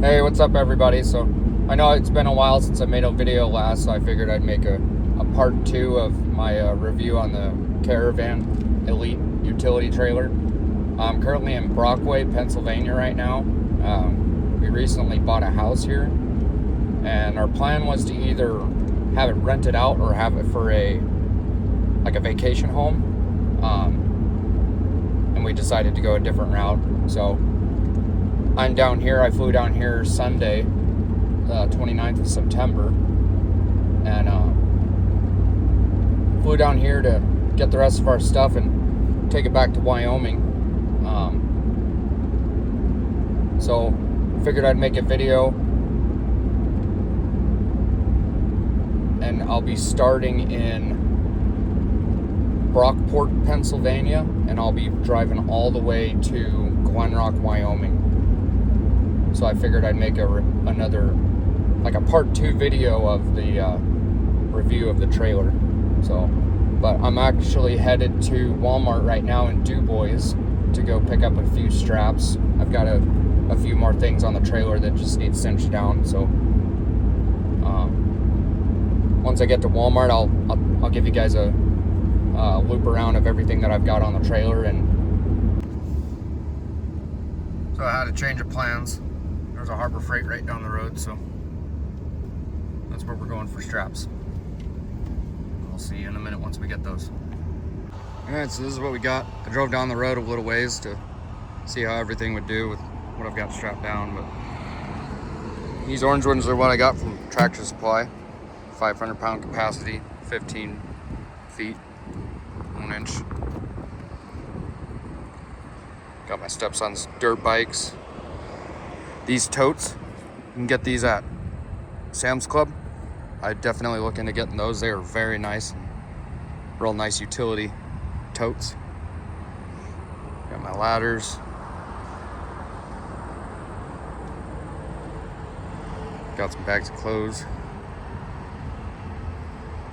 Hey, what's up everybody? So I know it's been a while since I made a video last, so I figured I'd make a part 2 of my review on the KARAVAN Elite utility trailer. I'm currently in Brockway, Pennsylvania right now. We recently bought a house here, and our plan was to either have it rented out or have it for a vacation home. And we decided to go a different route. So I'm down here. I flew down here Sunday, 29th of September, and flew down here to get the rest of our stuff and take it back to Wyoming. So figured I'd make a video, and I'll be starting in Brockport, Pennsylvania, and I'll be driving all the way to Glen Rock, Wyoming. So I figured I'd make another part 2 video of the review of the trailer. But I'm actually headed to Walmart right now in DuBois to go pick up a few straps. I've got a few more things on the trailer that just need cinched down. So once I get to Walmart, I'll give you guys a loop around of everything that I've got on the trailer. And so I had a change of plans. There's a Harbor Freight right down the road, so that's where we're going for straps. I'll see you in a minute once we get those. Alright, so this is what we got. I drove down the road a little ways to see how everything would do with what I've got strapped down, but these orange ones are what I got from Tractor Supply. 500-pound capacity, 15 feet, 1 inch. Got my stepson's dirt bikes. These totes, you can get these at Sam's Club. I'd definitely look into getting those. They are very nice. Real nice utility totes. Got my ladders. Got some bags of clothes.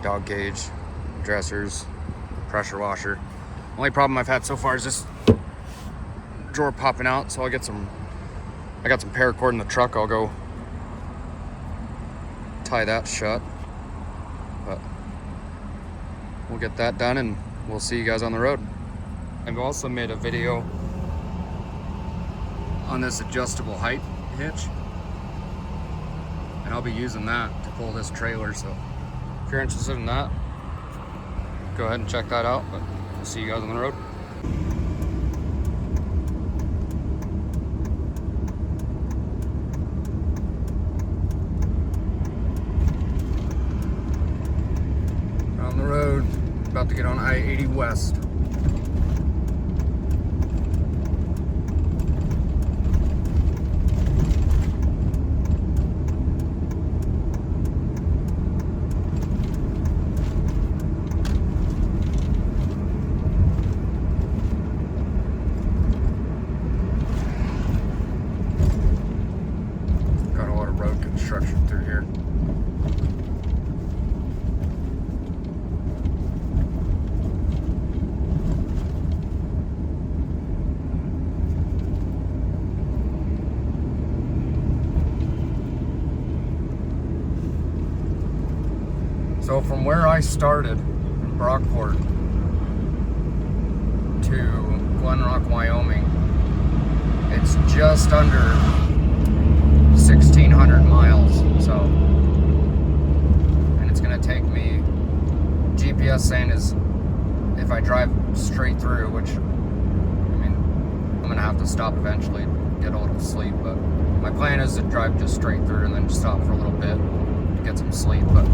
Dog cage, dressers, pressure washer. Only problem I've had so far is this drawer popping out, so I got some paracord in the truck. I'll go tie that shut, but we'll get that done and we'll see you guys on the road. I've also made a video on this adjustable height hitch, and I'll be using that to pull this trailer. So if you're interested in that, go ahead and check that out, but we'll see you guys on the road. On the road, about to get on I-80 West. Got a lot of road construction through here. So from where I started in Brockport to Glen Rock, Wyoming, it's just under 1,600 miles. So, and it's gonna take me, GPS saying is if I drive straight through, which, I mean, I'm gonna have to stop eventually, get a little sleep, but my plan is to drive just straight through and then just stop for a little bit to get some sleep. But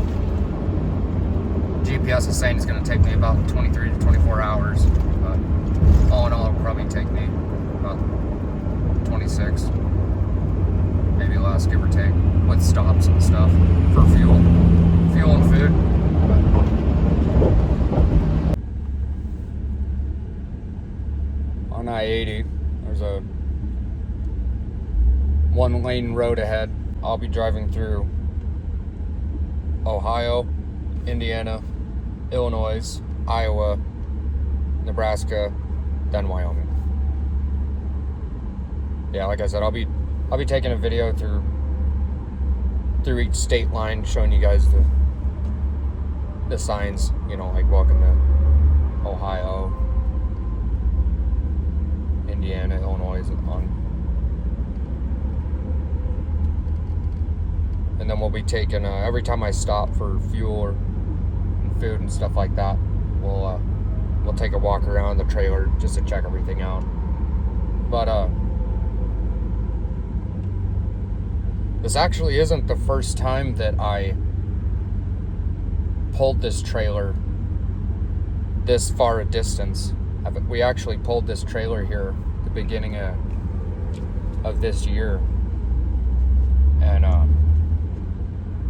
GPS is saying it's going to take me about 23 to 24 hours, but all in all, it'll probably take me about 26, maybe less, give or take, with stops and stuff for fuel and food. On I-80, there's a 1-lane road ahead. I'll be driving through Ohio, Indiana, Illinois, Iowa, Nebraska, then Wyoming. Yeah, like I said, I'll be I'll be taking a video through each state line, showing you guys the signs, you know, like welcome to Ohio, Indiana, Illinois, on. And then we'll be taking, every time I stop for fuel and food and stuff like that, we'll take a walk around the trailer just to check everything out. But this actually isn't the first time that I pulled this trailer this far a distance. We actually pulled this trailer here at the beginning of this year,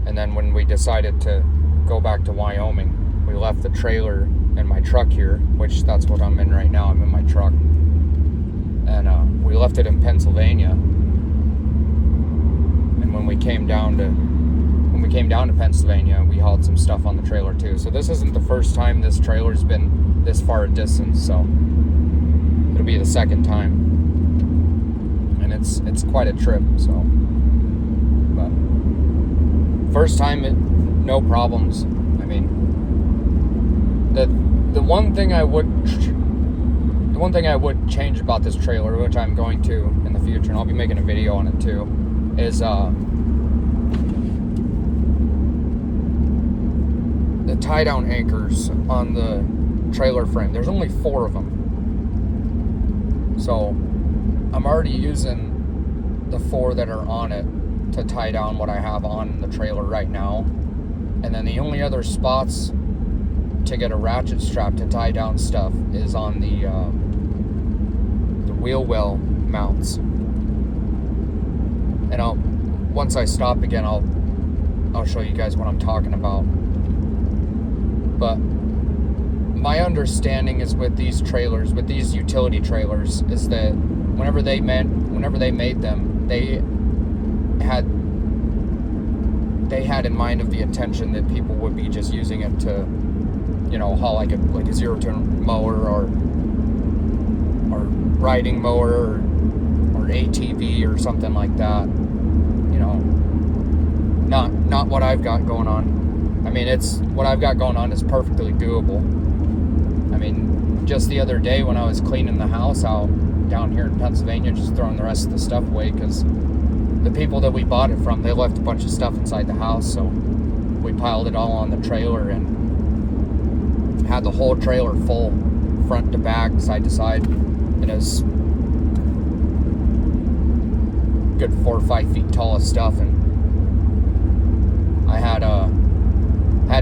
and then when we decided to go back to Wyoming, we left the trailer and my truck here, which that's what I'm in right now. I'm in my truck, and we left it in Pennsylvania. And when we came down to Pennsylvania, we hauled some stuff on the trailer too. So this isn't the first time this trailer's been this far a distance. So it'll be the second time, and it's quite a trip. So, but first time, no problems. I mean, the one thing I would change about this trailer, which I'm going to in the future, and I'll be making a video on it too, is the tie-down anchors on the trailer frame. There's only 4 of them. So I'm already using the 4 that are on it to tie down what I have on the trailer right now. And then the only other spots to get a ratchet strap to tie down stuff is on the wheel well mounts. And once I stop again, I'll show you guys what I'm talking about. But my understanding is with these trailers, with these utility trailers, is that whenever they made them, they had in mind of the intention that people would be just using it to, you know, haul like a zero-turn mower or riding mower or ATV or something like that. You know, not what I've got going on. I mean, what I've got going on is perfectly doable. I mean, just the other day when I was cleaning the house out down here in Pennsylvania, just throwing the rest of the stuff away, because the people that we bought it from, they left a bunch of stuff inside the house, so we piled it all on the trailer and had the whole trailer full, front to back, side to side. It is good 4 or 5 feet tall of stuff, and I had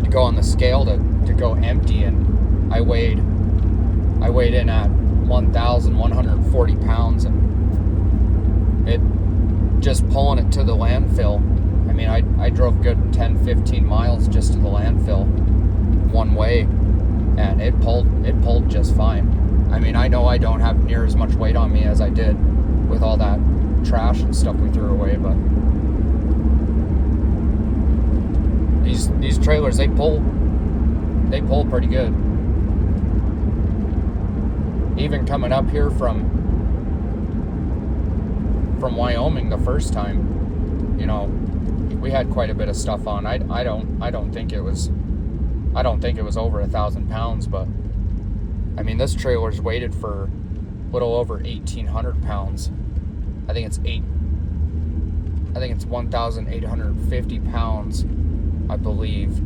to go on the scale to go empty, and I weighed in at 1,140 pounds, and it just pulling it to the landfill. I mean, I drove good 10-15 miles just to the landfill one way, and it pulled just fine. I mean, I know I don't have near as much weight on me as I did with all that trash and stuff we threw away, but these trailers, they pull pretty good. Even coming up here from Wyoming the first time, you know, we had quite a bit of stuff on. I don't think it was over 1,000 pounds, but I mean, this trailer's weighted for a little over 1,800 pounds. I think it's 1,850 pounds, I believe.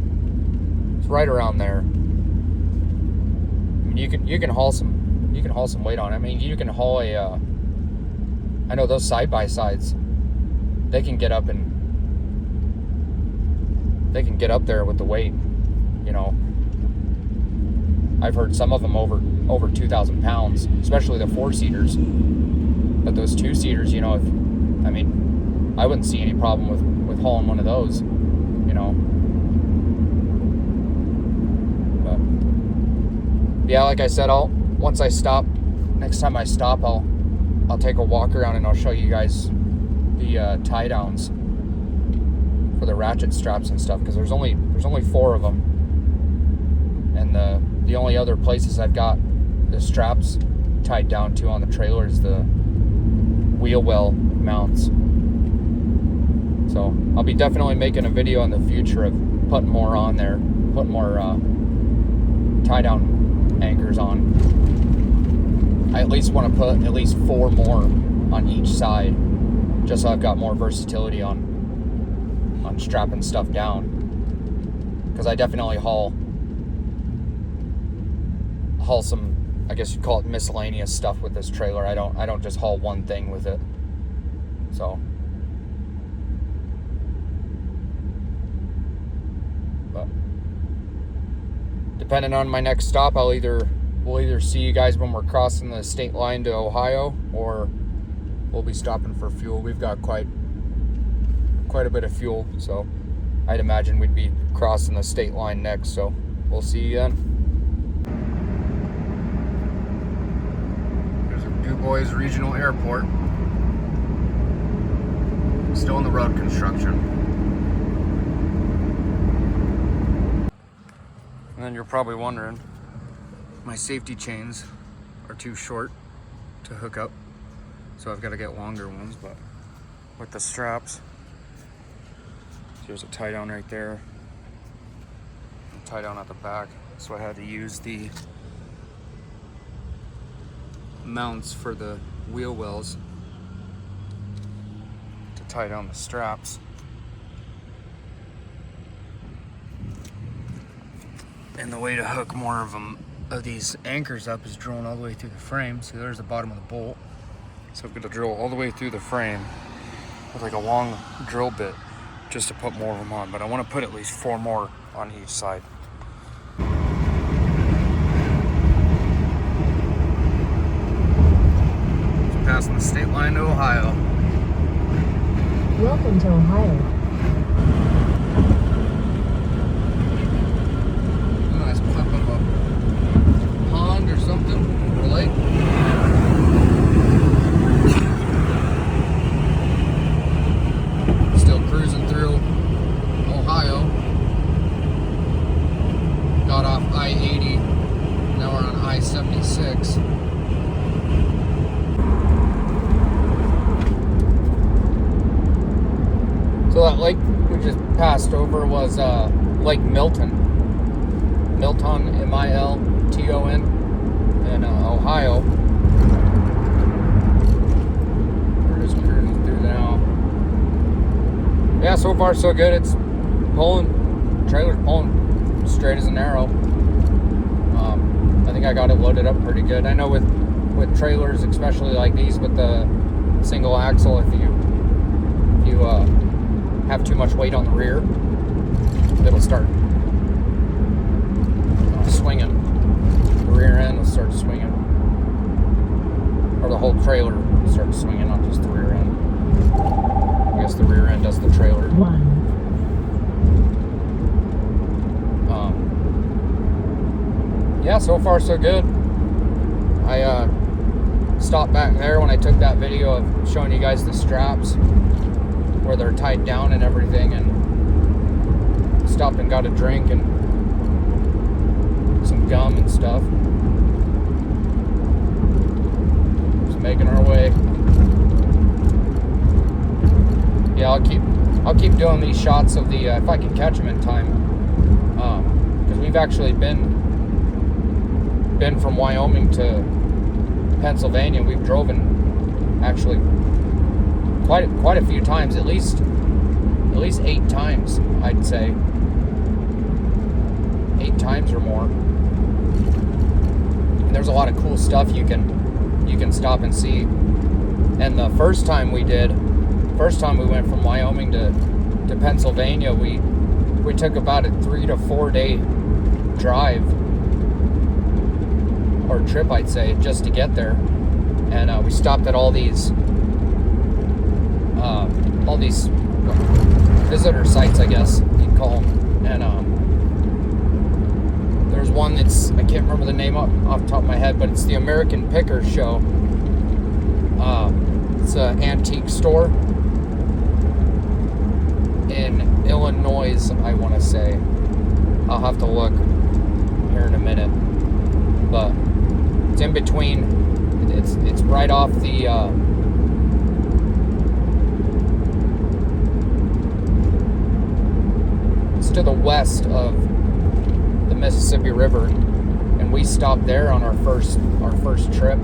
It's right around there. I mean, you can haul some weight on it. I mean, you can haul I know those side-by-sides, they can get up there with the weight, you know. I've heard some of them over 2,000 pounds, especially the 4-seaters. But those 2-seaters, you know, I wouldn't see any problem with hauling one of those, you know. But yeah, like I said, next time I stop, I'll take a walk around and I'll show you guys the tie downs for the ratchet straps and stuff, because there's only 4 of them, and the only other places I've got the straps tied down to on the trailer is the wheel well mounts. So I'll be definitely making a video in the future of putting more on there, putting more tie down anchors on. I at least want to put at least 4 more on each side, just so I've got more versatility on strapping stuff down, because I definitely haul some, I guess you'd call it miscellaneous stuff with this trailer. I don't just haul one thing with it. So but depending on my next stop, we'll either see you guys when we're crossing the state line to Ohio, or we'll be stopping for fuel. We've got quite a bit of fuel, so I'd imagine we'd be crossing the state line next, so we'll see you then. Here's Du Bois Regional Airport. Still in the road construction. And then you're probably wondering, my safety chains are too short to hook up, so I've got to get longer ones. But with the straps, there's a tie down right there, and tie down at the back, so I had to use the mounts for the wheel wells to tie down the straps. And the way to hook more of these anchors up is drilling all the way through the frame. See, there's the bottom of the bolt. So I'm gonna drill all the way through the frame with like a long drill bit just to put more of them on. But I want to put at least 4 more on each side. Just passing the state line to Ohio. Welcome to Ohio. Nice pump of a pond or something, or lake. Still cruising through Ohio. Got off I-80. Now we're on I-76. So that lake we just passed over was Lake Milton. Milton, M-I-L-T-O-N, in Ohio. We're just cruising through now. Yeah, so far so good. It's pulling, trailer's pulling straight as an arrow. I think I got it loaded up pretty good. I know with trailers, especially like these with the single axle, if you have too much weight on the rear, it'll start swinging. The rear end will start swinging, or the whole trailer will start swinging, not just the rear end. I guess the rear end does the trailer. Yeah, so far so good. I stopped back there when I took that video of showing you guys the straps where they're tied down and everything, and stopped and got a drink and some gum and stuff. Just making our way. Yeah, I'll keep doing these shots of the if I can catch them in time, because we've actually been from Wyoming to Pennsylvania. We've driven actually quite a few times, at least 8 times, I'd say. 8 times or more. And there's a lot of cool stuff you can stop and see. And the first time we went from Wyoming to Pennsylvania, we took about a 3 to 4 day drive, or trip, I'd say, just to get there. And we stopped at all these visitor sites, I guess you'd call them. And there's one that's, I can't remember the name off the top of my head, but it's the American Picker Show. It's an antique store in Illinois, I want to say. I'll have to look here in a minute, but it's in between. It's right off the just to the west of the Mississippi River, and we stopped there on our first trip.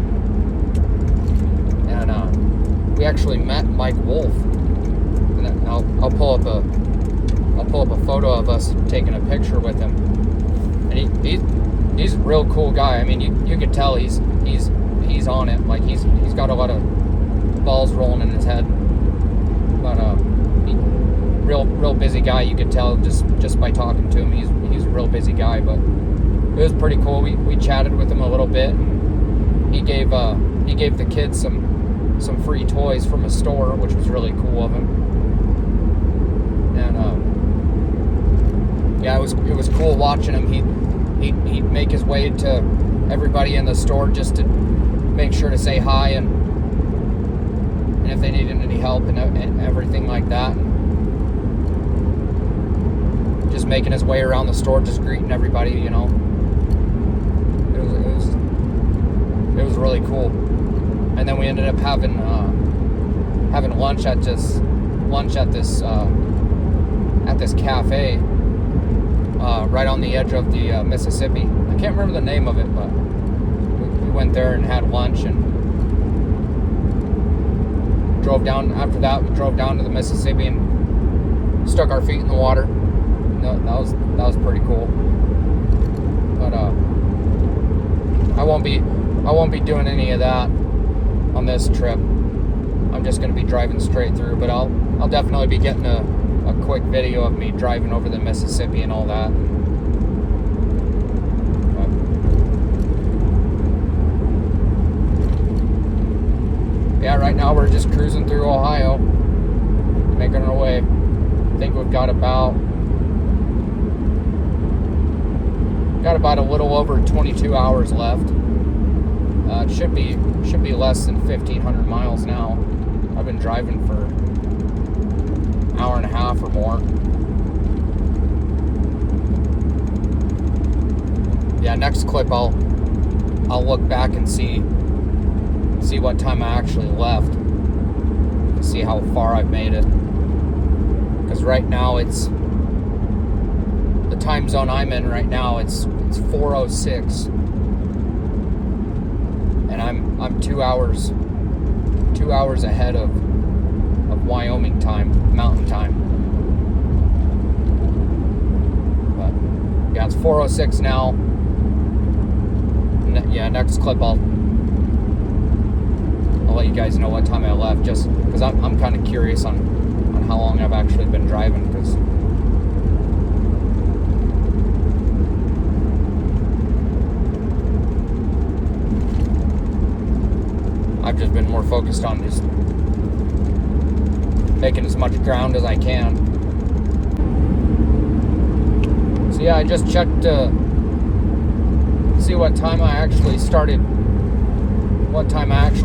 And we actually met Mike Wolf. And I'll pull up a photo of us taking a picture with him. And he's a real cool guy. I mean, you could tell he's on it. Like he's got a lot of balls rolling in his head. But real busy guy. You could tell just by talking to him. He's a real busy guy. But it was pretty cool. We chatted with him a little bit. And he gave the kids some free toys from a store, which was really cool of him. And yeah, it was cool watching him. He'd make his way to everybody in the store just to make sure to say hi and if they needed any help and everything like that. Just making his way around the store, just greeting everybody, you know. It was really cool. And then we ended up having lunch at this cafe right on the edge of the Mississippi. I can't remember the name of it, but we went there and had lunch and drove down. After that, we drove down to the Mississippi and stuck our feet in the water. That was pretty cool. But I won't be doing any of that on this trip. I'm just going to be driving straight through, but I'll definitely be getting a quick video of me driving over the Mississippi and all that. Yeah, right now we're just cruising through Ohio, making our way. I think we've got about a little over 22 hours left. It should be less than 1,500 miles now. I've been driving for an hour and a half or more. Yeah, next clip I'll look back and see what time I actually left. See how far I've made it. Because right now it's the time zone I'm in right now. It's 4:06, and I'm 2 hours ahead of Wyoming time, Mountain Time. But yeah, it's 4:06 now. Yeah, next clip I'll let you guys know what time I left, just because I'm kind of curious on how long I've actually been driving, because I've just been more focused on just making as much ground as I can. So yeah, I just checked to see what time I actually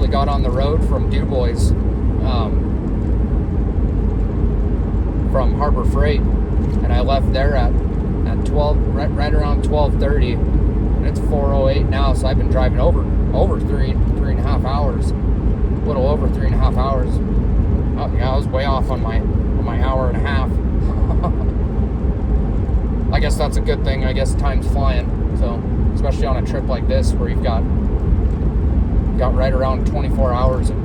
got on the road from DuBois, from Harbor Freight, and I left there at 12, right around 12:30, and it's 4:08 now. So I've been driving over three and a half hours, a little over 3.5 hours. Oh, yeah, I was way off on my hour and a half. I guess that's a good thing. I guess time's flying. So especially on a trip like this where you've got right around 24 hours of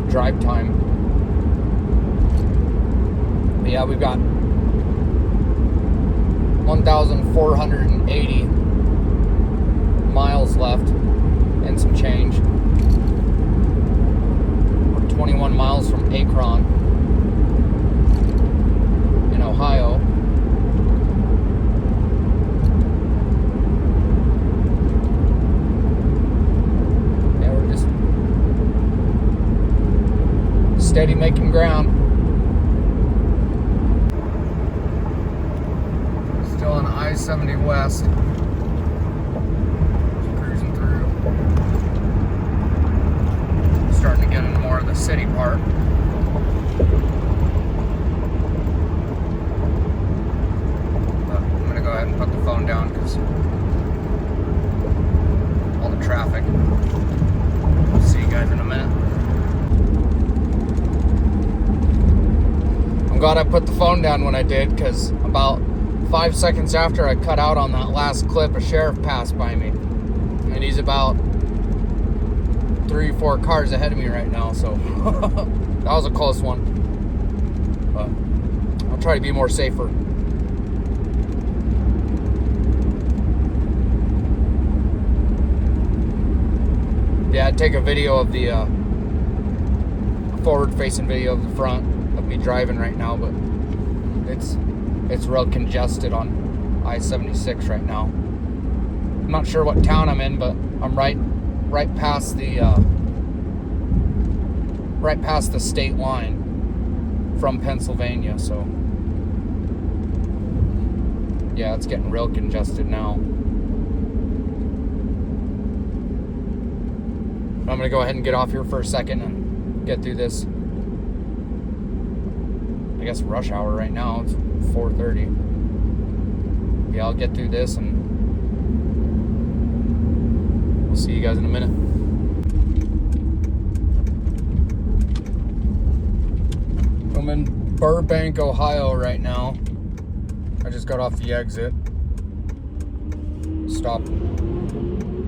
drive time. But yeah, we've got 1,480 miles left and some change. We're 21 miles from Akron in Ohio. Yeah, we're just steady making ground. Still on I-70 West. Cruising through. Starting to get into more of the city part. But I'm going to go ahead and put the phone down because all the traffic. I'll see you guys in a minute. I'm glad I put the phone down when I did, because about 5 seconds after I cut out on that last clip, a sheriff passed by me. And he's about 3 or 4 cars ahead of me right now, so that was a close one. But I'll try to be more safer. Yeah, I'd take a video of the forward-facing video of the front of me driving right now, but it's real congested on I-76 right now. I'm not sure what town I'm in, but I'm right past the state line from Pennsylvania. So yeah, it's getting real congested now. I'm gonna go ahead and get off here for a second and get through this. I guess rush hour right now. It's 4:30. Yeah, I'll get through this and we'll see you guys in a minute. I'm in Burbank, Ohio right now. I just got off the exit.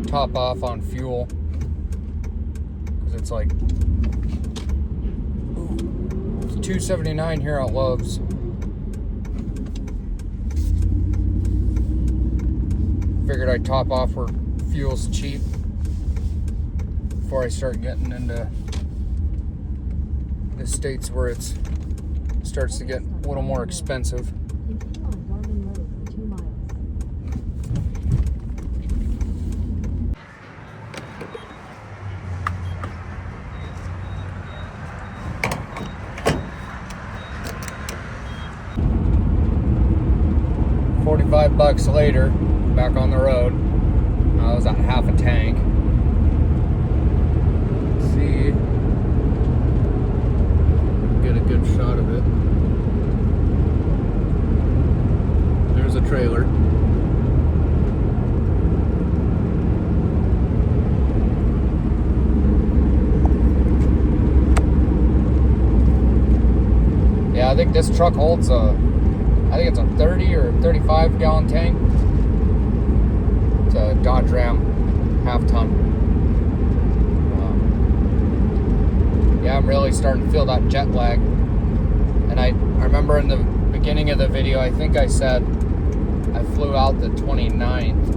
Top off on fuel. Because it's like it's $2.79 here at Love's. Figured I'd top off where fuel's cheap before I start getting into the states where it starts to get a little more expensive. 45 bucks later, back on the road. I was at half a tank. Let's see. Get a good shot of it. There's a trailer. Yeah, I think this truck holds I think it's a 30 or 35 gallon tank. It's a Dodge Ram half ton. Yeah, I'm really starting to feel that jet lag. And I remember in the beginning of the video, I think I said I flew out the 29th.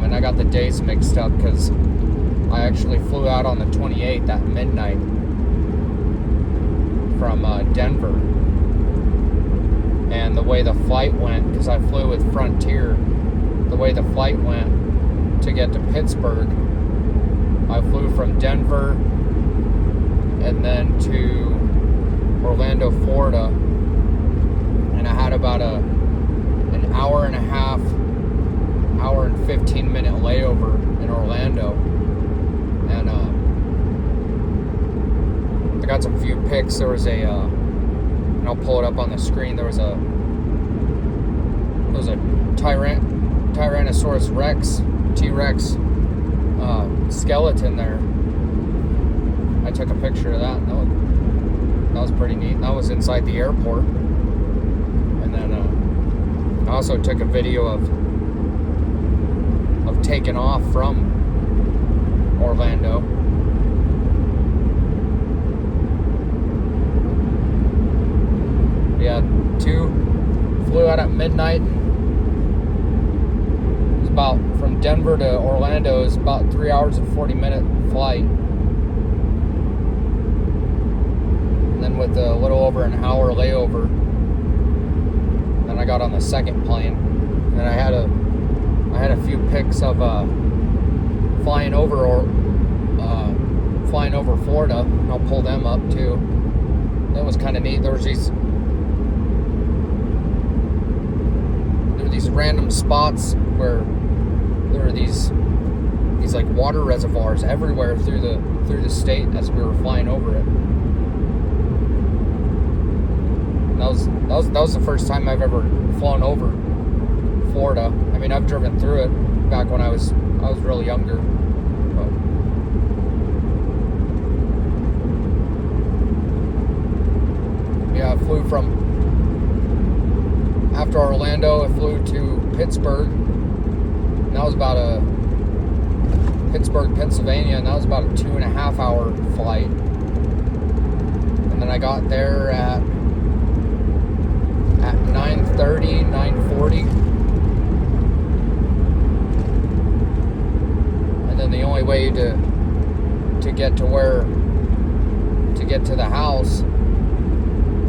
And I got the days mixed up because I actually flew out on the 28th at midnight from Denver. And the way the flight went, because I flew with Frontier, the way the flight went to get to Pittsburgh, I flew from Denver and then to Orlando, Florida, and I had about an hour and a half, hour and 15 minute layover in Orlando. And I got some few pics. There was and I'll pull it up on the screen. There was a Tyrannosaurus Rex, T-Rex skeleton there. I took a picture of that. That was pretty neat. That was inside the airport. And then I also took a video of taking off from Orlando. Yeah, flew out at midnight. It was about, from Denver to Orlando, is about 3 hours and 40-minute flight. And then with a little over an hour layover, then I got on the second plane. And I had a few pics of flying over Florida. I'll pull them up too. That was kind of neat. There was these random spots where there were these like water reservoirs everywhere through the state as we were flying over it. And that was the first time I've ever flown over Florida. I mean, I've driven through it back when I was really younger. But yeah, flew after Orlando, I flew to Pittsburgh. And that was about Pittsburgh, Pennsylvania, and that was about a 2.5 hour flight. And then I got there at 9:30, 9:40. And then the only way to get to the house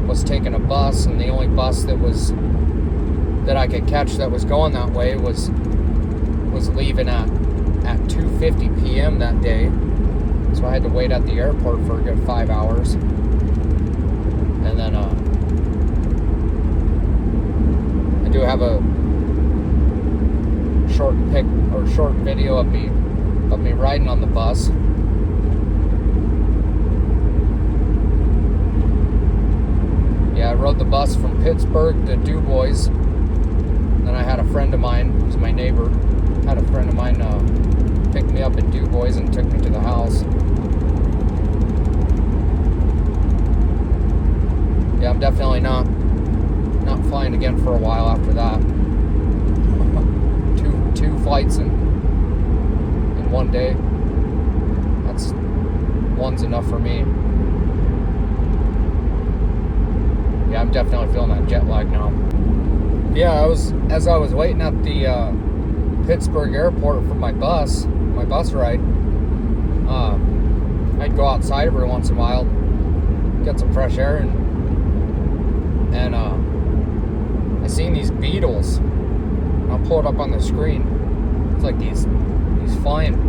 was taking a bus, and the only bus that I could catch that was going that way was leaving at 2:50 p.m. that day. So I had to wait at the airport for a good 5 hours. And then I do have a short video of me riding on the bus. Yeah, I rode the bus from Pittsburgh to Du Bois. Then I had a friend of mine, who's my neighbor, picked me up at Du Bois and took me to the house. Yeah, I'm definitely not flying again for a while after that. two flights in one day. One's enough for me. Yeah, I'm definitely feeling that jet lag now. Yeah, as I was waiting at the Pittsburgh airport for my bus ride, I'd go outside every once in a while, get some fresh air, and I seen these beetles. I'll pull it up on the screen. It's like these flying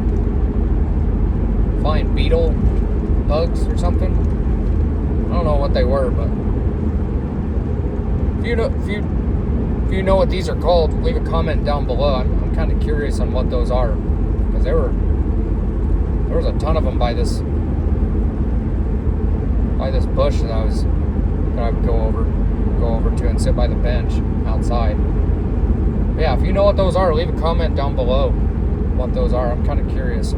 beetle bugs or something. I don't know what they were, but if you know what these are called, leave a comment down below. I'm kind of curious on what those are, because there was a ton of them by this bush that I would go over to and sit by the bench outside. But yeah, if you know what those are, leave a comment down below what those are. I'm kind of curious.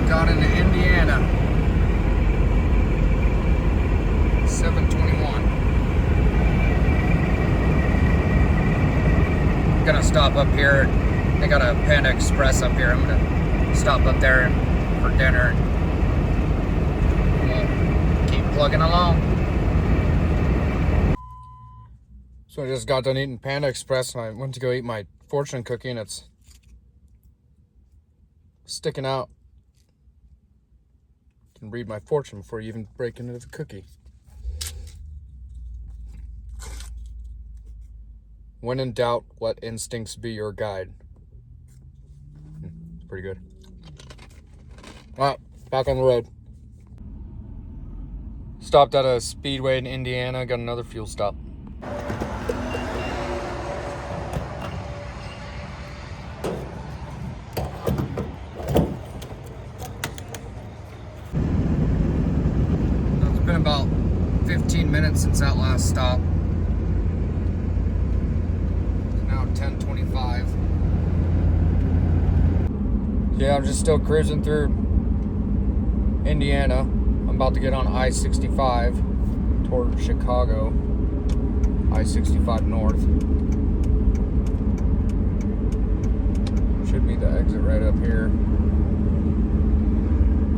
Got into Indiana. 7:21. Gonna stop up here. They got a Panda Express up here. I'm gonna stop up there for dinner. We'll keep plugging along. So I just got done eating Panda Express, and I went to go eat my fortune cookie, and it's sticking out. And read my fortune before you even break into the cookie. When in doubt, let instincts be your guide. It's pretty good. Alright, back on the road. Stopped at a Speedway in Indiana, got another fuel stop. Been about 15 minutes since that last stop. It's now 10:25. Yeah, I'm just still cruising through Indiana. I'm about to get on I-65 toward Chicago. I-65 north. Should be the exit right up here.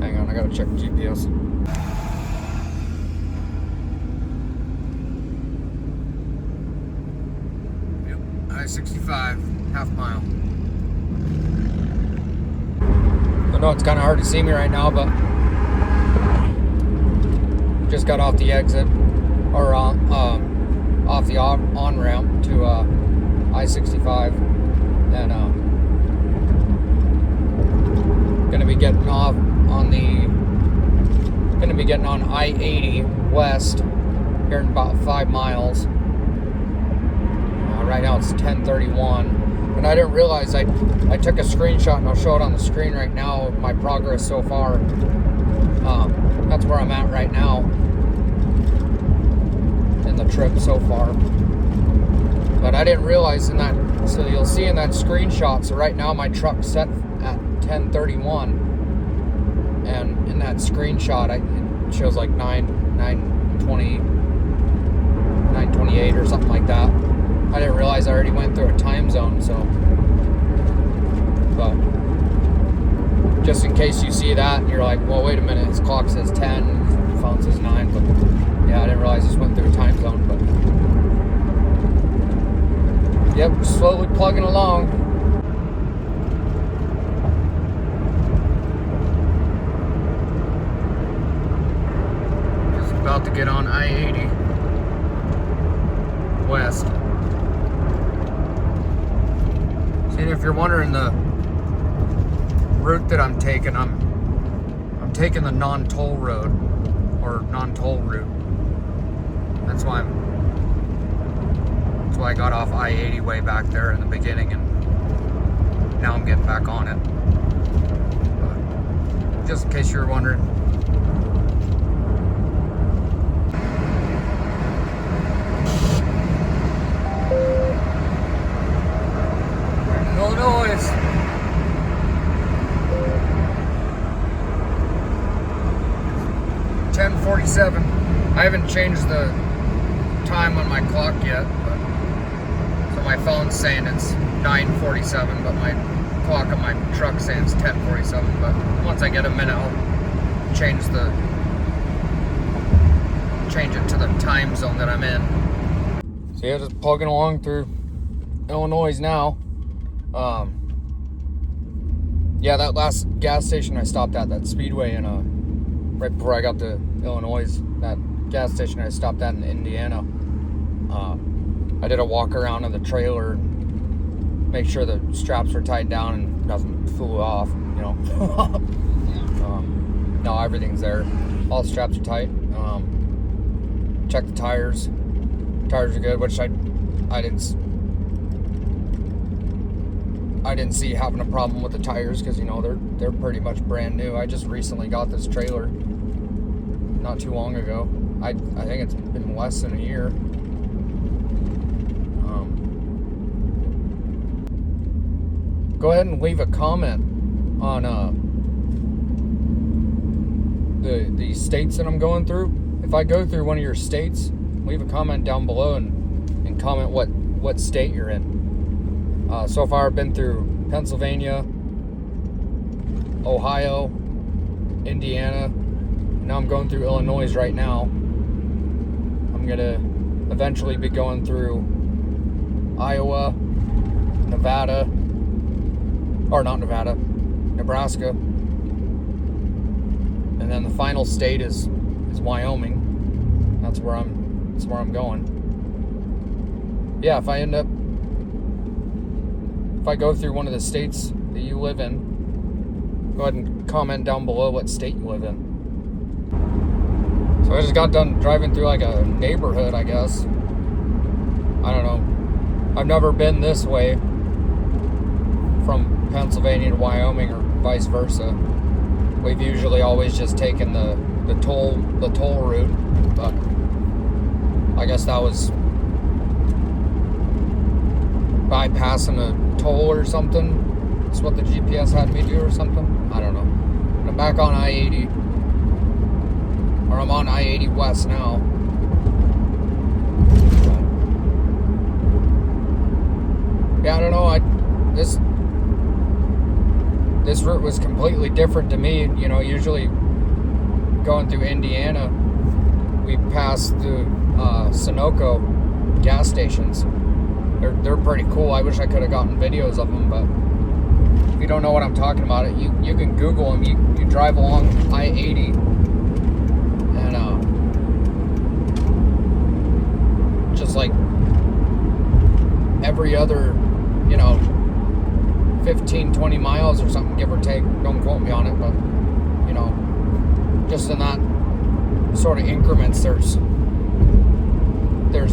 Hang on, I gotta check the GPS. I-65, half mile. I know it's kind of hard to see me right now, but just got off the exit, or off the on-ramp to I-65, and gonna be getting on I-80 west here in about 5 miles. Right now it's 10:31, and I didn't realize I took a screenshot, and I'll show it on the screen right now of my progress so far. That's where I'm at right now in the trip so far. But I didn't realize in that, so you'll see in that screenshot, so right now my truck's set at 10:31, and in that screenshot it shows like 9:20, 9:28 or something like that. I didn't realize I already went through a time zone, so, but just in case you see that and you're like, well, wait a minute, his clock says 10, his phone says 9, but yeah, I didn't realize this went through a time zone, but yep, slowly plugging along. Just about to get on I-80 West. See, if you're wondering the route that I'm taking, I'm taking the non-toll road, or non-toll route. That's why I got off I-80 way back there in the beginning, and now I'm getting back on it. But just in case you were wondering. Illinois. 10:47. I haven't changed the time on my clock yet, but so my phone's saying it's 9:47, but my clock on my truck saying it's 10:47. But once I get a minute, I'll change it to the time zone that I'm in. So yeah, just plugging along through Illinois now. Yeah, that last gas station I stopped at, that Speedway, and right before I got to Illinois, that gas station I stopped at in Indiana, I did a walk around of the trailer and make sure the straps were tied down and nothing flew off, you know. No, everything's there. All the straps are tight. Check the tires. Tires are good, which I didn't see having a problem with the tires, because, you know, they're pretty much brand new. I just recently got this trailer not too long ago. I think it's been less than a year. Go ahead and leave a comment on the states that I'm going through. If I go through one of your states, leave a comment down below and comment what state you're in. So far I've been through Pennsylvania, Ohio, Indiana. Now I'm going through Illinois right now. I'm gonna eventually be going through Iowa, Nevada, or not Nevada, Nebraska. And then the final state is Wyoming. That's where I'm going. Yeah, if I go through one of the states that you live in, go ahead and comment down below what state you live in. So I just got done driving through like a neighborhood, I guess. I don't know. I've never been this way from Pennsylvania to Wyoming or vice versa. We've usually always just taken the toll route, but I guess that was bypassing a toll or something. That's what the GPS had me do or something. I don't know. I'm back on I-80, or I'm on I-80 West now. Yeah, I don't know. This route was completely different to me. You know, usually going through Indiana, we pass through Sunoco gas stations. They're pretty cool. I wish I could have gotten videos of them, but if you don't know what I'm talking about, you can Google them. You drive along I-80, and just like every other, 15-20 miles or something, give or take, don't quote me on it, but just in that sort of increments, there's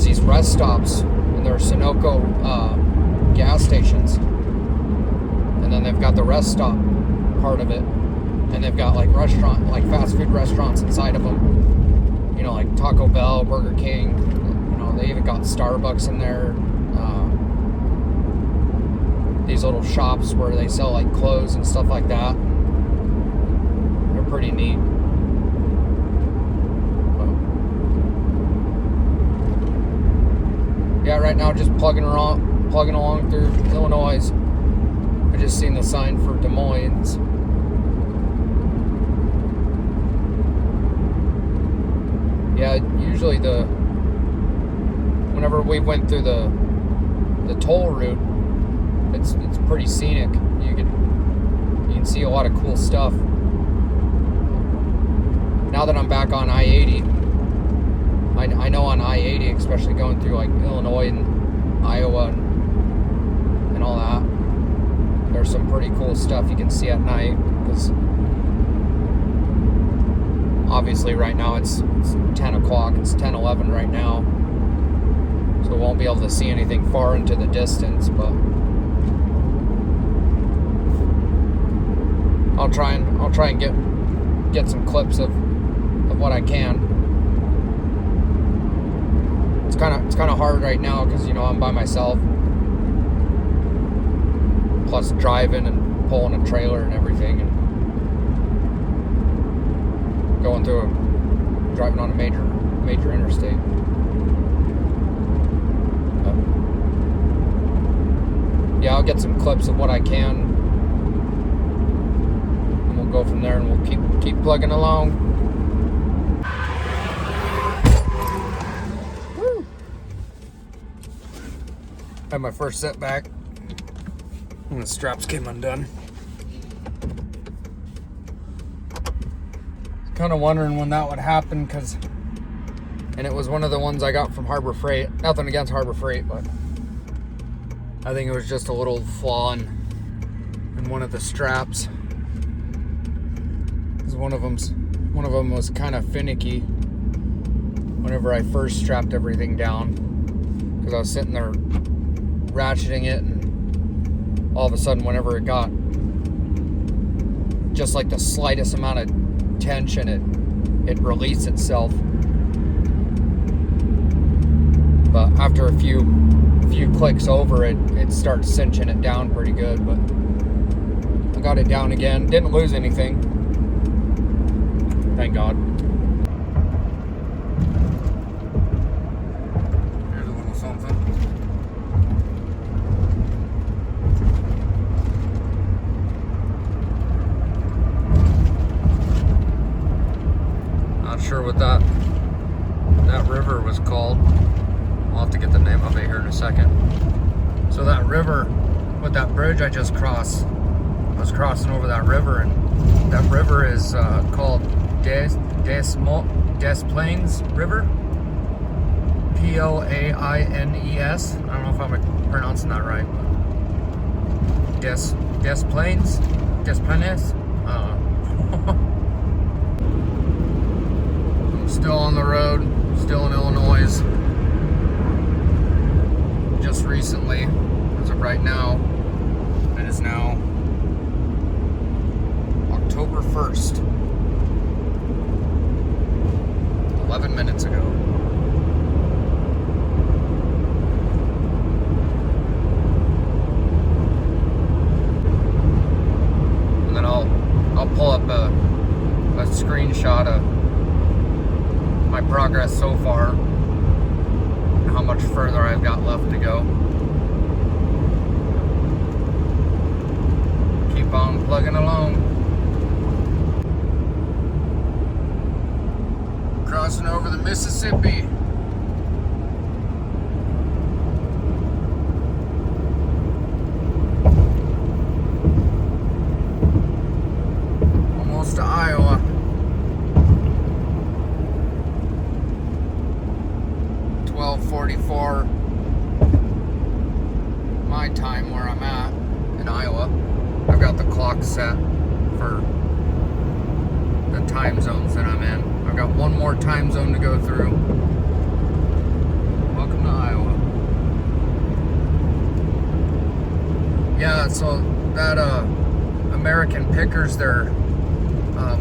these rest stops, and there are Sunoco gas stations, and then they've got the rest stop part of it, and they've got like fast food restaurants inside of them, like Taco Bell, Burger King, they even got Starbucks in there, those little shops where they sell like clothes and stuff like that. They're pretty neat. Yeah, right now just plugging along through Illinois. I just seen the sign for Des Moines. Yeah, usually whenever we went through the toll route, it's pretty scenic. You can see a lot of cool stuff. Now that I'm back on I-80, I know on I-80, especially going through like Illinois and Iowa and all that, there's some pretty cool stuff you can see at night. Because obviously right now it's 10 o'clock, it's 10:11 right now, so we won't be able to see anything far into the distance, but I'll try and get some clips of what I can. It's kind of hard right now because, you know, I'm by myself, plus driving and pulling a trailer and everything, and driving on a major interstate. Yeah, I'll get some clips of what I can, and we'll go from there, and we'll keep plugging along. Woo! Had my first setback, and the straps came undone. Kind of wondering when that would happen, and it was one of the ones I got from Harbor Freight. Nothing against Harbor Freight, but I think it was just a little flaw in one of the straps. Because one of them was kind of finicky whenever I first strapped everything down. Because I was sitting there ratcheting it, and all of a sudden, whenever it got just like the slightest amount of tension, it released itself. But after a few clicks over it starts cinching it down pretty good. But I got it down again, didn't lose anything, thank God. Here's a little something. Not sure what that river was called. I'll have to get the name of it here in a second. So that river, with that bridge I just crossed, I was crossing over that river, and that river is called Des Plaines River. Plaines. I don't know if I'm pronouncing that right. Des Plaines? Des Plaines? I'm still on the road, still in Illinois. Just recently, as of right now, it is now October 1st, 11 minutes ago. And then I'll pull up a screenshot of my progress so far, and how much further I've got left to go. Keep on plugging along. Crossing over the Mississippi. Almost to Iowa. .44 my time where I'm at in Iowa. I've got the clock set for the time zones that I'm in. I've got one more time zone to go through. Welcome to Iowa. Yeah, so that American Pickers there,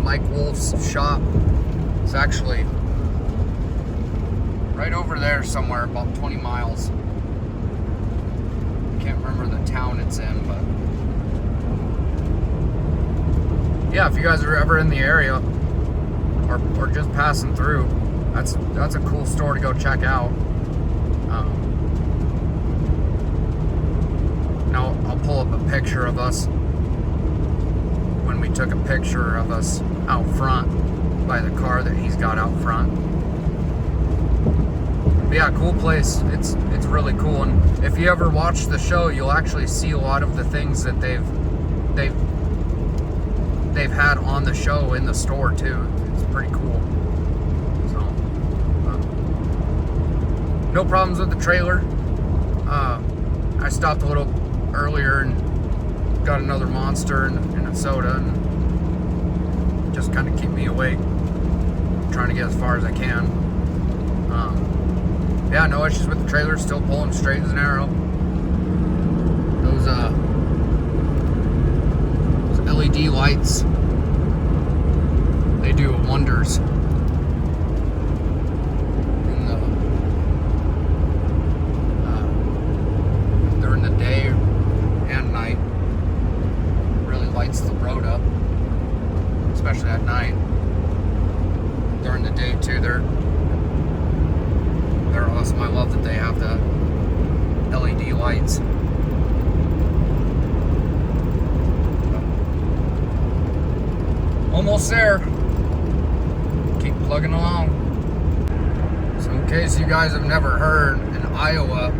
Mike Wolf's shop, it's actually right over there somewhere, about 20 miles. Can't remember the town it's in, but yeah, if you guys are ever in the area or just passing through, that's a cool store to go check out. Now I'll pull up a picture of us when we took a picture of us out front by the car that he's got out front. But yeah, cool place. It's really cool, and if you ever watch the show, you'll actually see a lot of the things that they've had on the show in the store too. It's pretty cool. So no problems with the trailer. I stopped a little earlier and got another Monster and a soda, and just kind of keep me awake. I'm trying to get as far as I can. Yeah, no issues with the trailer. Still pulling straight as an arrow. Those LED lights, they do wonders in the during the day and night. Really lights the road up, especially at night. During the day too, they're awesome. I love that they have the LED lights. Almost there. Keep plugging along. So in case you guys have never heard, in Iowa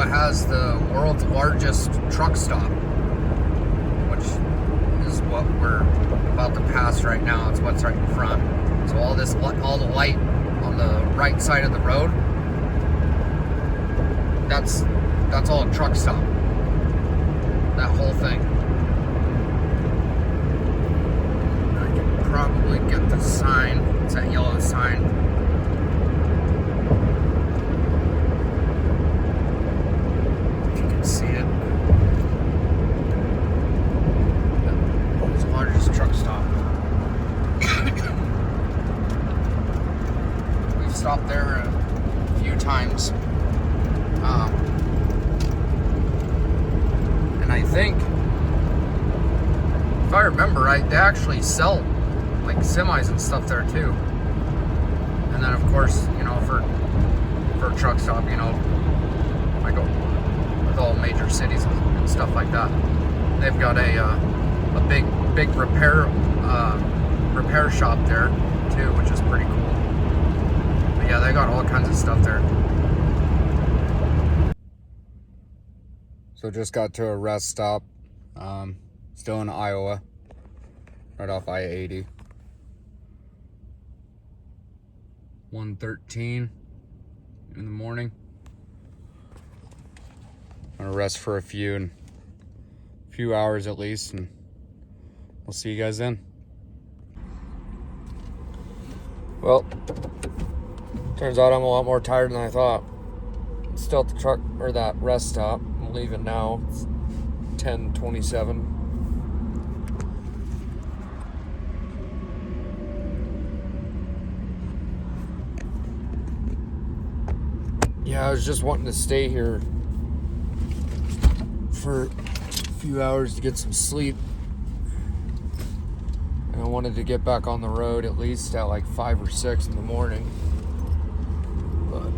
has the world's largest truck stop, which is what we're about to pass right now. It's what's right in front. So all the light on the right side of the road, that's all a truck stop. That whole thing. I can probably get the sign. It's that yellow sign. If you can see it. It's the largest truck stop. We've stopped there a few times. And I think, if I remember right, they actually sell like semis and stuff there too. And then of course, you know, for a truck stop, you know, I go with all major cities and stuff like that. They've got a big repair shop there too, which is pretty cool. But yeah, they got all kinds of stuff there. So just got to a rest stop, still in Iowa, right off I-80. 1:13 in the morning. I'm gonna rest for a few hours at least, and we'll see you guys then. Well, turns out I'm a lot more tired than I thought. Still at the truck, or that rest stop. I'm leaving now. It's 10:27. Yeah, I was just wanting to stay here for a few hours to get some sleep. And I wanted to get back on the road at least at like 5 or 6 in the morning. But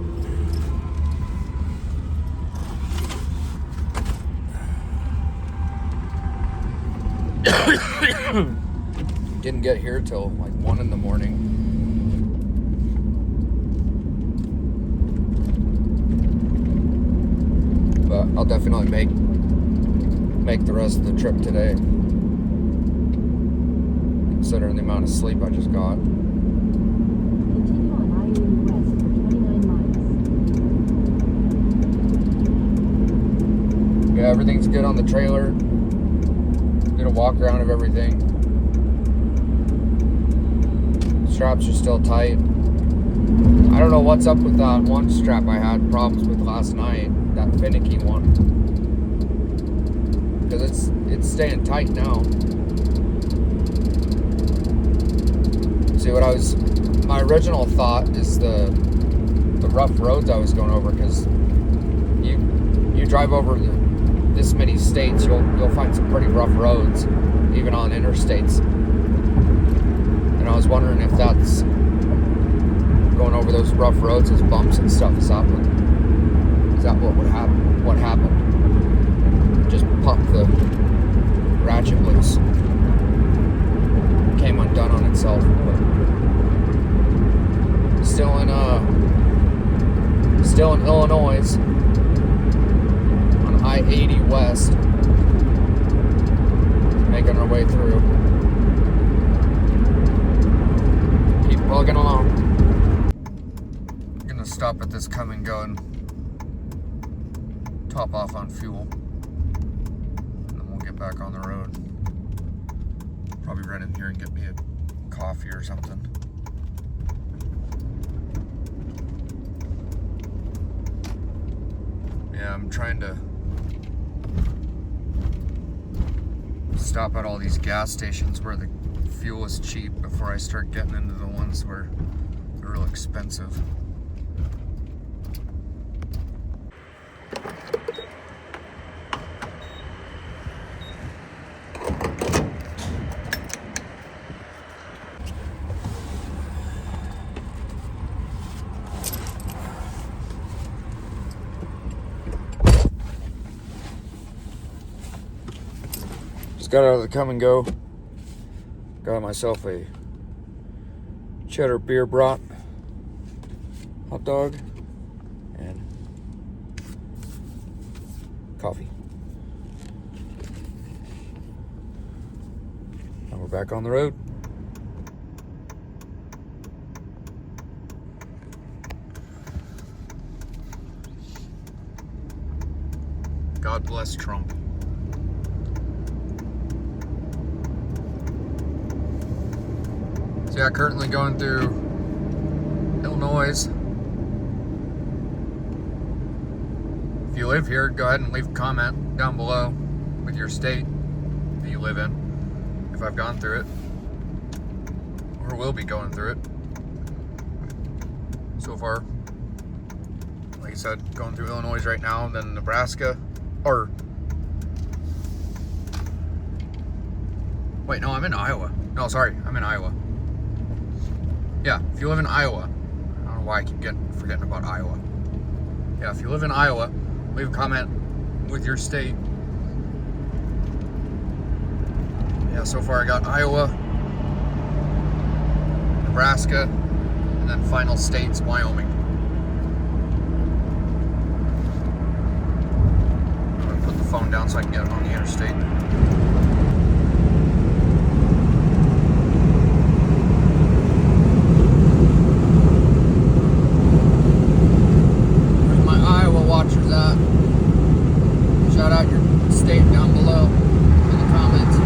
didn't get here till like 1 in the morning. But I'll definitely make the rest of the trip today, considering the amount of sleep I just got. Continue on I-80 west for 29 miles. Yeah, everything's good on the trailer. Did a walk around of everything. Straps are still tight. I don't know what's up with that one strap I had problems with last night, that finicky one. Because it's staying tight now. See, my original thought is the rough roads I was going over, because you drive over the this many states, you'll find some pretty rough roads, even on interstates. And I was wondering if that's going over those rough roads, those bumps and stuff. Is that what would happen? What happened? Just popped the ratchet loose. Came undone on itself. But still in Illinois on I-80 West, making our way through. Keep plugging along. I'm gonna stop at this come and go and top off on fuel, and then we'll get back on the road. Probably run in here and get me a coffee or something. Yeah, I'm trying to stop at all these gas stations where the fuel is cheap before I start getting into the ones where they're real expensive. Got out of the come and go. Got myself a cheddar beer brat hot dog and coffee. And we're back on the road. God bless Trump. So yeah, currently going through Illinois. If you live here, go ahead and leave a comment down below with your state that you live in, if I've gone through it, or will be going through it. So far, like I said, going through Illinois right now, and then Nebraska, or wait, no, I'm in Iowa. No, sorry, I'm in Iowa. Yeah, if you live in Iowa, I don't know why I keep forgetting about Iowa. Yeah, if you live in Iowa, leave a comment with your state. Yeah, so far I got Iowa, Nebraska, and then final states, Wyoming. I'm gonna put the phone down so I can get it on the interstate. Watchers at. Shout out your state down below in the comments.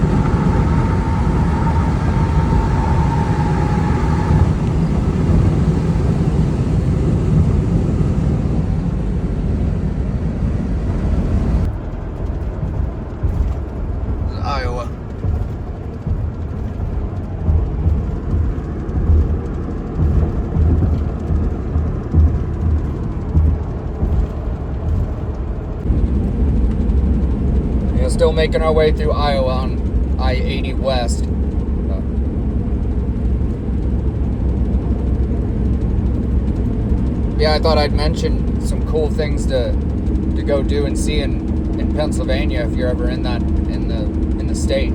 This is Iowa. Still making our way through Iowa on I-80 West. Yeah, I thought I'd mention some cool things to go do and see in Pennsylvania if you're ever in the state.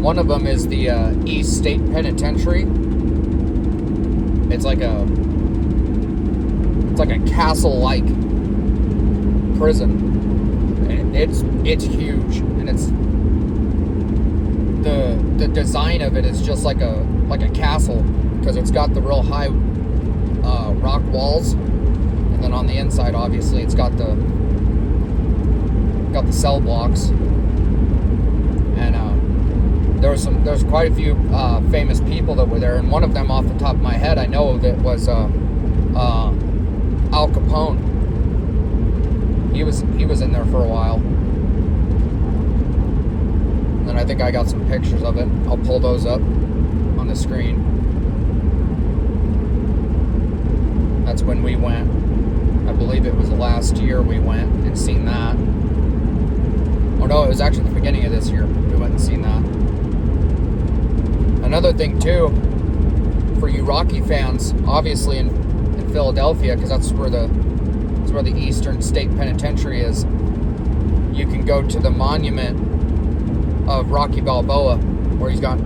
One of them is the East State Penitentiary. It's like a castle-like prison. It's huge, and it's the design of it is just like a castle, because it's got the real high rock walls, and then on the inside, obviously, it's got the cell blocks. And there's quite a few famous people that were there, and one of them, off the top of my head, I know that was Al Capone. He was in there for a while. And I think I got some pictures of it. I'll pull those up on the screen. That's when we went. I believe it was last year we went and seen that. no, it was actually the beginning of this year. We went and seen that. Another thing too, for you Rocky fans, obviously in Philadelphia, because that's where the Eastern State Penitentiary is. You can go to the monument of Rocky Balboa, where he's got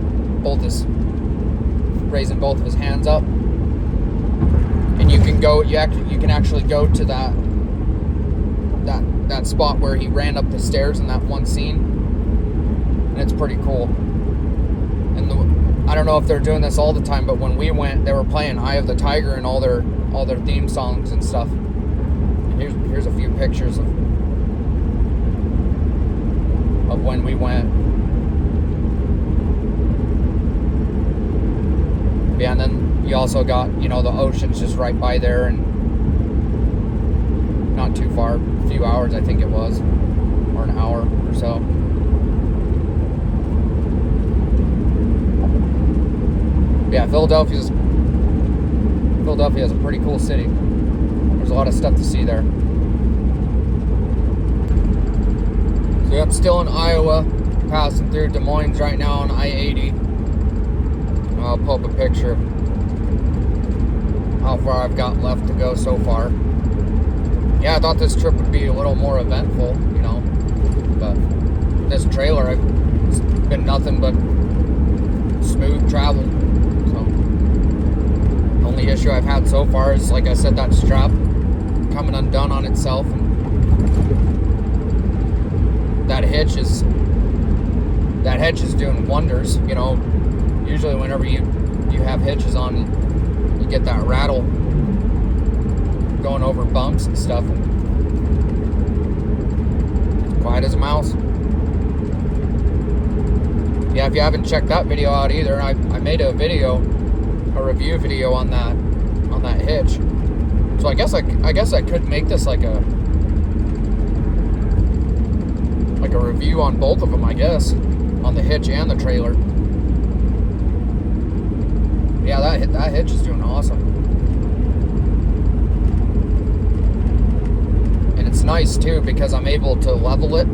raising both of his hands up, and you can go. You can actually go to that spot where he ran up the stairs in that one scene, and it's pretty cool. And I don't know if they're doing this all the time, but when we went, they were playing "Eye of the Tiger" and all their theme songs and stuff. And here's a few pictures of when we went. Yeah, and then you also got, the ocean's just right by there, and not too far, a few hours I think it was, or an hour or so. Yeah, Philadelphia is a pretty cool city. There's a lot of stuff to see there. So I'm still in Iowa, passing through Des Moines right now on I-80. I'll pull up a picture of how far I've got left to go so far. Yeah, I thought this trip would be a little more eventful, but this trailer, it's been nothing but smooth travel. So, the only issue I've had so far is, like I said, that strap coming undone on itself, and that hitch is doing wonders. Usually whenever you have hitches on, you get that rattle going over bumps and stuff, and it's quiet as a mouse. Yeah, if you haven't checked that video out either, I made a review video on that hitch. So I guess I could make this like a review on both of them, I guess, on the hitch and the trailer. Yeah, that hitch is doing awesome. And it's nice too, because I'm able to level it.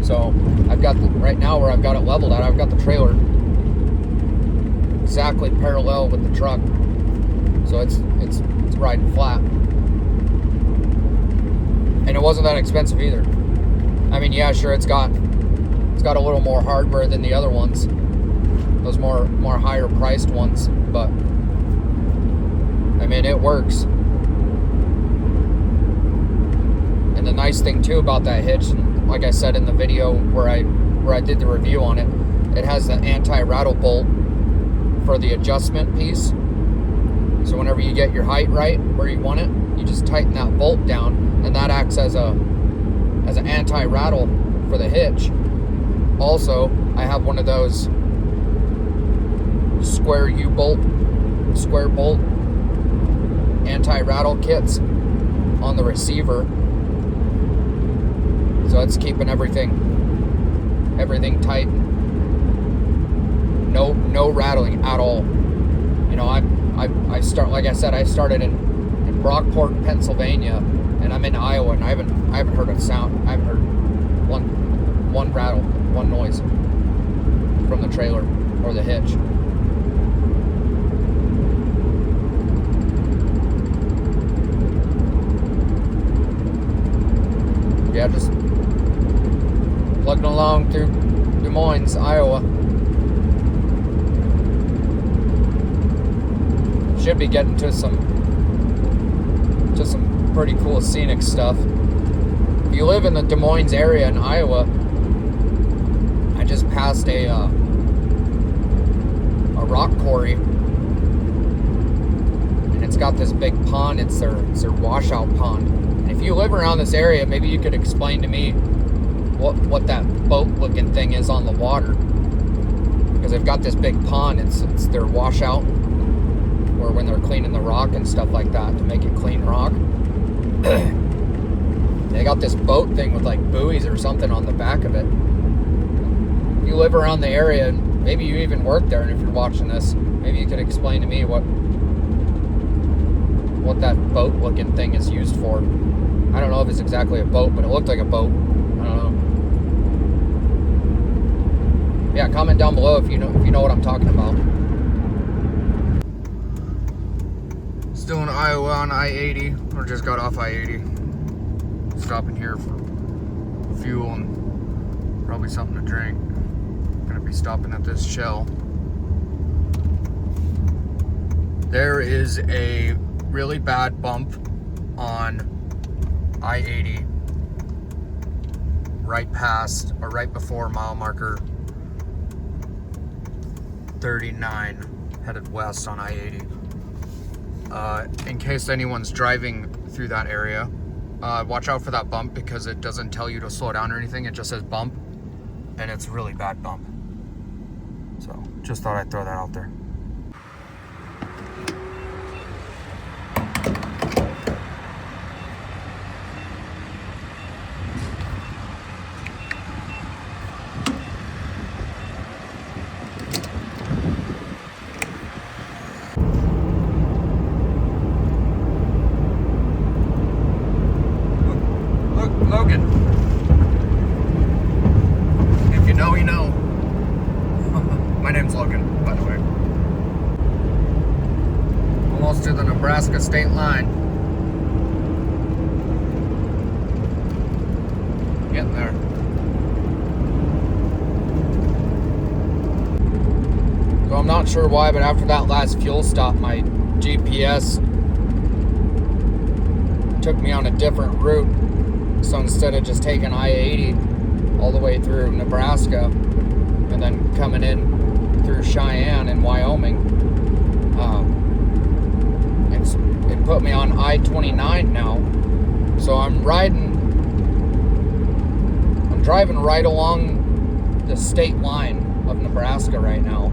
So I've got right now where I've got it leveled at, I've got the trailer exactly parallel with the truck. So it's riding flat. And it wasn't that expensive either. I mean, yeah, sure, it's got a little more hardware than the other ones, those more higher priced ones, but I mean, it works. And the nice thing too about that hitch, like I said in the video where I did the review on it, it has the anti-rattle bolt for the adjustment piece. So whenever you get your height right where you want it, you just tighten that bolt down, and that acts as an anti-rattle for the hitch. Also, I have one of those square bolt anti-rattle kits on the receiver, so it's keeping everything tight. No rattling at all. I started in Brockport, Pennsylvania, and I'm in Iowa, and I haven't heard a sound. I haven't heard one rattle, one noise from the trailer or the hitch. Yeah, just plugging along through Des Moines, Iowa. Should be getting to some pretty cool scenic stuff. If you live in the Des Moines area in Iowa, I just passed a rock quarry, and it's got this big pond. It's their washout pond. And if you live around this area, maybe you could explain to me what that boat looking thing is on the water, because they've got this big pond. It's their washout, or when they're cleaning the rock and stuff like that to make it clean rock. They got this boat thing with like buoys or something on the back of it. If you live around the area, and maybe you even work there, and if you're watching this, maybe you could explain to me what that boat looking thing is used for. I don't know if it's exactly a boat, but it looked like a boat. I don't know. Yeah, comment down below if you know what I'm talking about. Still in Iowa on I-80, or just got off I-80. Stopping here for fuel and probably something to drink. Gonna be stopping at this Shell. There is a really bad bump on I-80 right past or right before mile marker 39 headed west on I-80. In case anyone's driving through that area, watch out for that bump because it doesn't tell you to slow down or anything. It just says bump, and it's a really bad bump. So just thought I'd throw that out there. Logan. If you know, you know. My name's Logan, by the way. Almost to the Nebraska state line. Getting there. So I'm not sure why, but after that last fuel stop, my GPS took me on a different route. So instead of just taking I-80 all the way through Nebraska and then coming in through Cheyenne and Wyoming, it put me on I-29 now. So I'm driving right along the state line of Nebraska right now.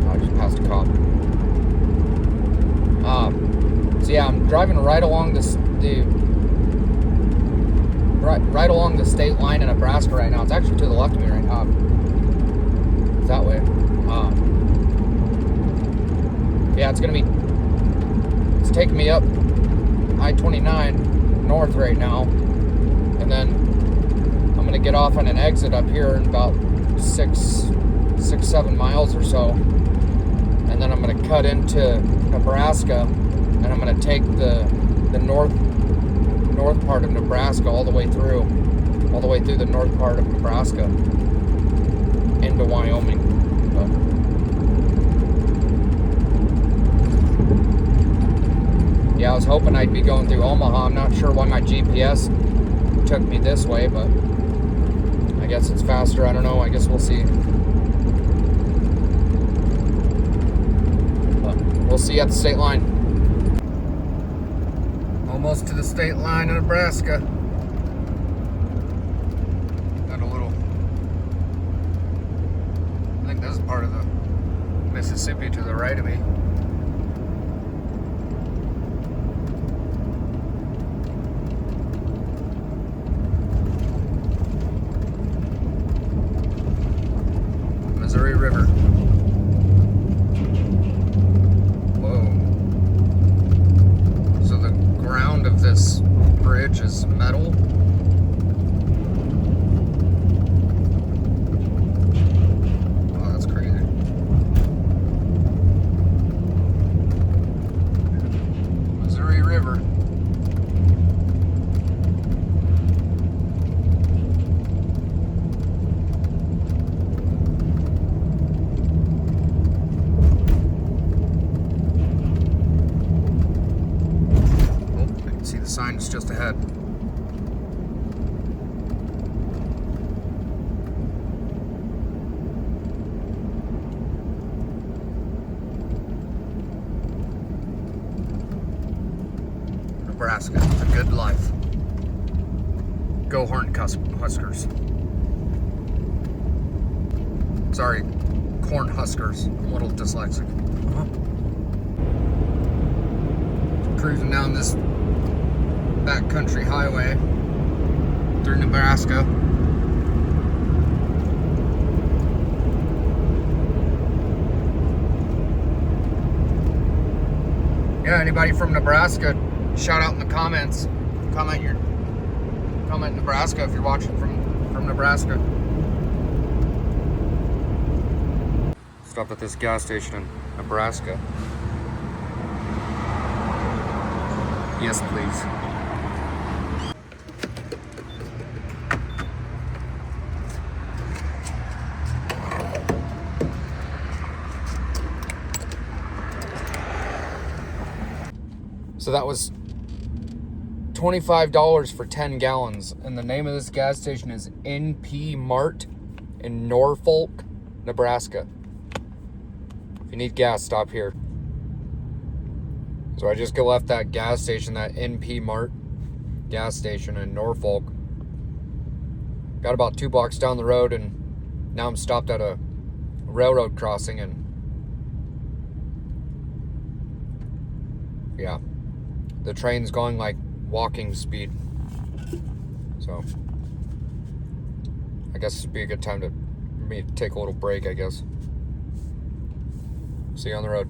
I just passed a cop. So yeah, I'm driving right along right along the state line in Nebraska right now. It's actually to the left of me right now. It's that way. Yeah, it's taking me up I-29 north right now, and then I'm gonna get off on an exit up here in about 7 miles or so, and then I'm gonna cut into Nebraska, and I'm gonna take the north part of Nebraska all the way through the north part of Nebraska into Wyoming. But yeah, I was hoping I'd be going through Omaha. I'm not sure why my GPS took me this way, but I guess it's faster. I don't know. I guess we'll see. We'll see you at the state line. Almost to the state line of Nebraska. Got a little, I think this is part of the Mississippi to the right of me. Missouri River. Of this bridge is metal. Oh, that's crazy. Missouri River. See the sign is just ahead. Nebraska, the good life. Go Huskers. Sorry, Corn Huskers. I'm a little dyslexic. Cruising down this backcountry highway through Nebraska. Yeah, anybody from Nebraska, shout out in the comments. Comment Comment Nebraska if you're watching from Nebraska. Stopped at this gas station in Nebraska. Yes, please. So that was $25 for 10 gallons. And the name of this gas station is NP Mart in Norfolk, Nebraska. If you need gas, stop here. So I just left that gas station, that NP Mart gas station in Norfolk. Got about 2 blocks down the road, and now I'm stopped at a railroad crossing, and yeah, the train's going like walking speed. So I guess it'd be a good time for me to take a little break, I guess. See you on the road.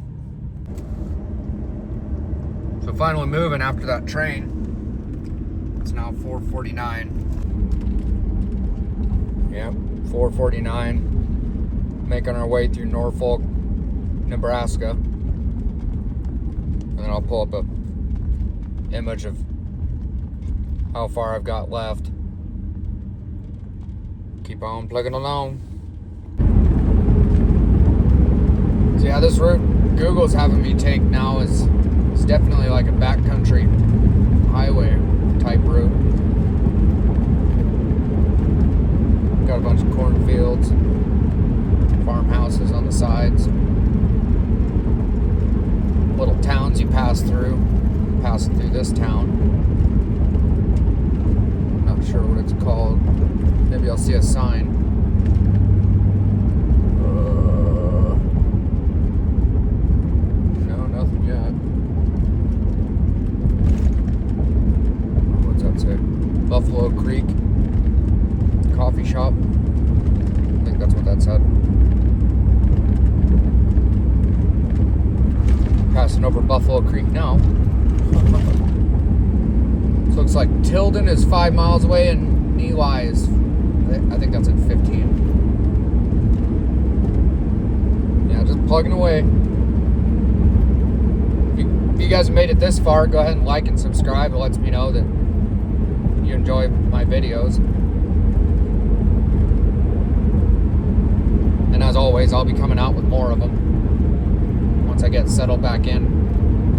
So finally moving after that train. It's now 4:49. Yep, 4:49. Making our way through Norfolk, Nebraska. And then I'll pull up a image of how far I've got left. Keep on plugging along. So yeah, this route Google's having me take now is definitely like a backcountry highway type route. Got a bunch of cornfields, farmhouses on the sides, little towns you pass through. Passing through this town. Not sure what it's called. Maybe I'll see a sign. No, nothing yet. What's that say? Buffalo Creek Coffee Shop. I think that's what that said. Passing over Buffalo Creek now. So looks like Tilden is 5 miles away and Newi is, I think that's at 15. Yeah, just plugging away. If you guys made it this far, go ahead and like and subscribe. It lets me know that you enjoy my videos. And as always, I'll be coming out with more of them once I get settled back in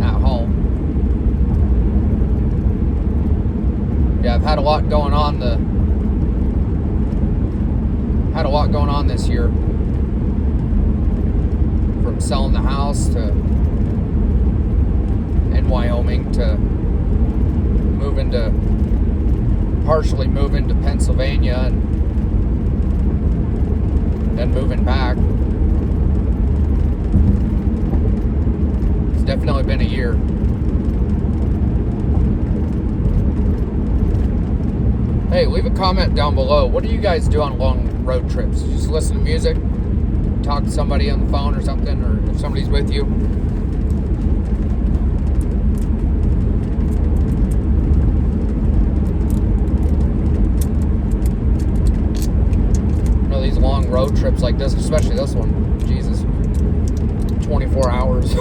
at home. Yeah, I've had a lot going on this year. From selling the house to in Wyoming to partially moving to Pennsylvania and then moving back. It's definitely been a year. Hey, leave a comment down below. What do you guys do on long road trips? Just listen to music, talk to somebody on the phone or something, or if somebody's with you. You know, these long road trips like this, especially this one, Jesus, 24 hours.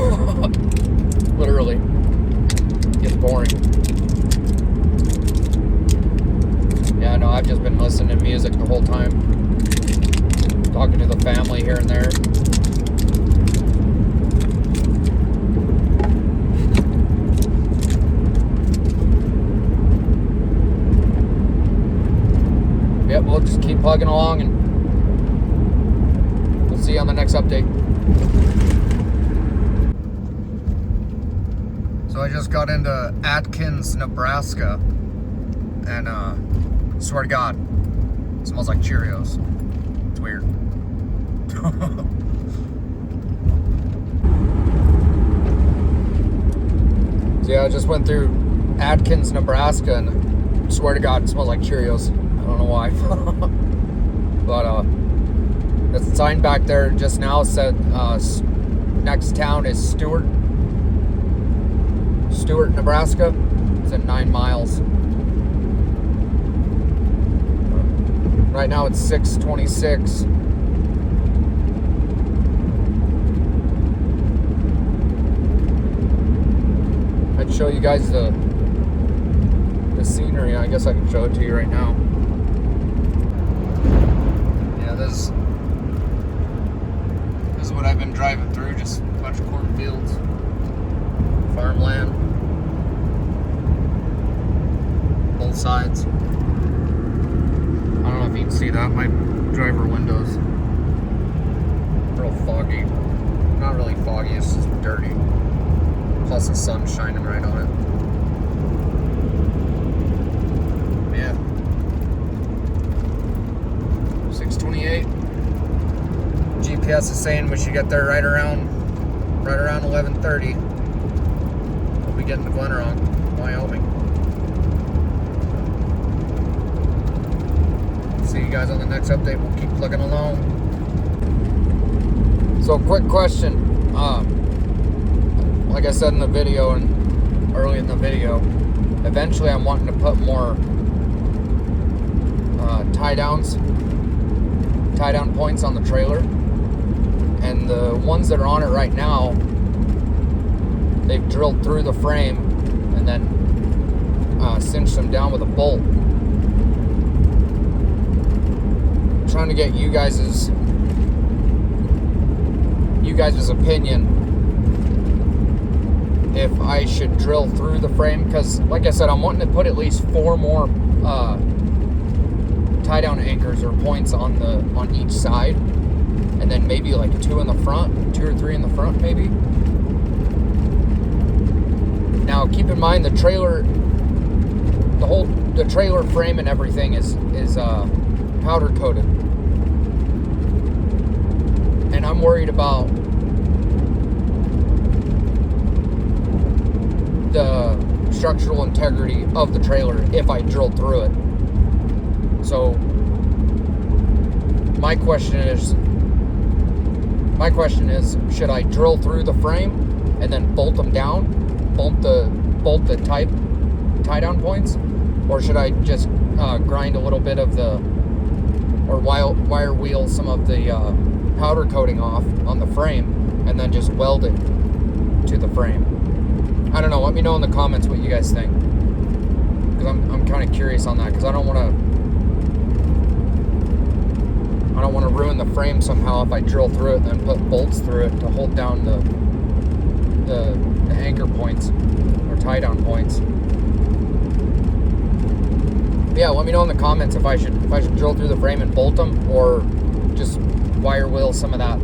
Literally. Gets boring. Yeah, no, I've just been listening to music the whole time. Talking to the family here and there. Yep, we'll just keep plugging along and we'll see you on the next update. So I just got into Atkins, Nebraska, and swear to God, it smells like Cheerios. It's weird. So yeah, I just went through Atkins, Nebraska, and swear to God, it smells like Cheerios. I don't know why. But the sign back there just now said next town is Stewart, Nebraska. It's at 9 miles. Right now it's 6:26. I'd show you guys the scenery. I guess I can show it to you right now. Yeah, this is what I've been driving through, just a bunch of cornfields, farmland, both sides. I don't know if you can see that. My driver window's real foggy. Not really foggy, it's just dirty. Plus the sun's shining right on it. Yeah. 6:28. GPS is saying we should get there right around 11:30. We'll be getting to Glenrock, Wyoming. See you guys on the next update. We'll keep plugging along. So, quick question. Like I said in the video and early in the video, eventually I'm wanting to put more tie down points on the trailer, and the ones that are on it right now, they've drilled through the frame and then cinched them down with a bolt. I'm trying to get you guys' opinion if I should drill through the frame, because like I said, I'm wanting to put at least 4 more tie down anchors or points on each side, and then maybe like 2 in the front, 2 or 3 in the front maybe. Now keep in mind the trailer frame and everything is powder coated, and I'm worried about the structural integrity of the trailer if I drill through it. So my question is, should I drill through the frame and then bolt them down, bolt the tie down points, or should I just grind a little bit of or wire wheel some of the powder coating off on the frame and then just weld it to the frame? I don't know. Let me know in the comments what you guys think, because I'm kind of curious on that, because I don't want to ruin the frame somehow if I drill through it and then put bolts through it to hold down the anchor points or tie down points. Yeah, let me know in the comments if I should drill through the frame and bolt them, or just wire wheel some of that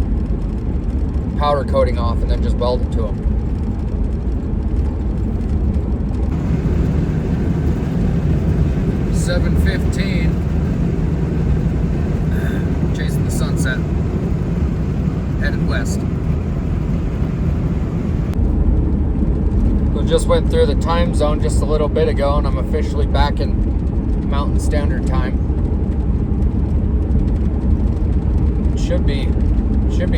powder coating off and then just weld it to them. $7:15, chasing the sunset, headed west. We just went through the time zone just a little bit ago, and I'm officially back in Mountain Standard Time. Should be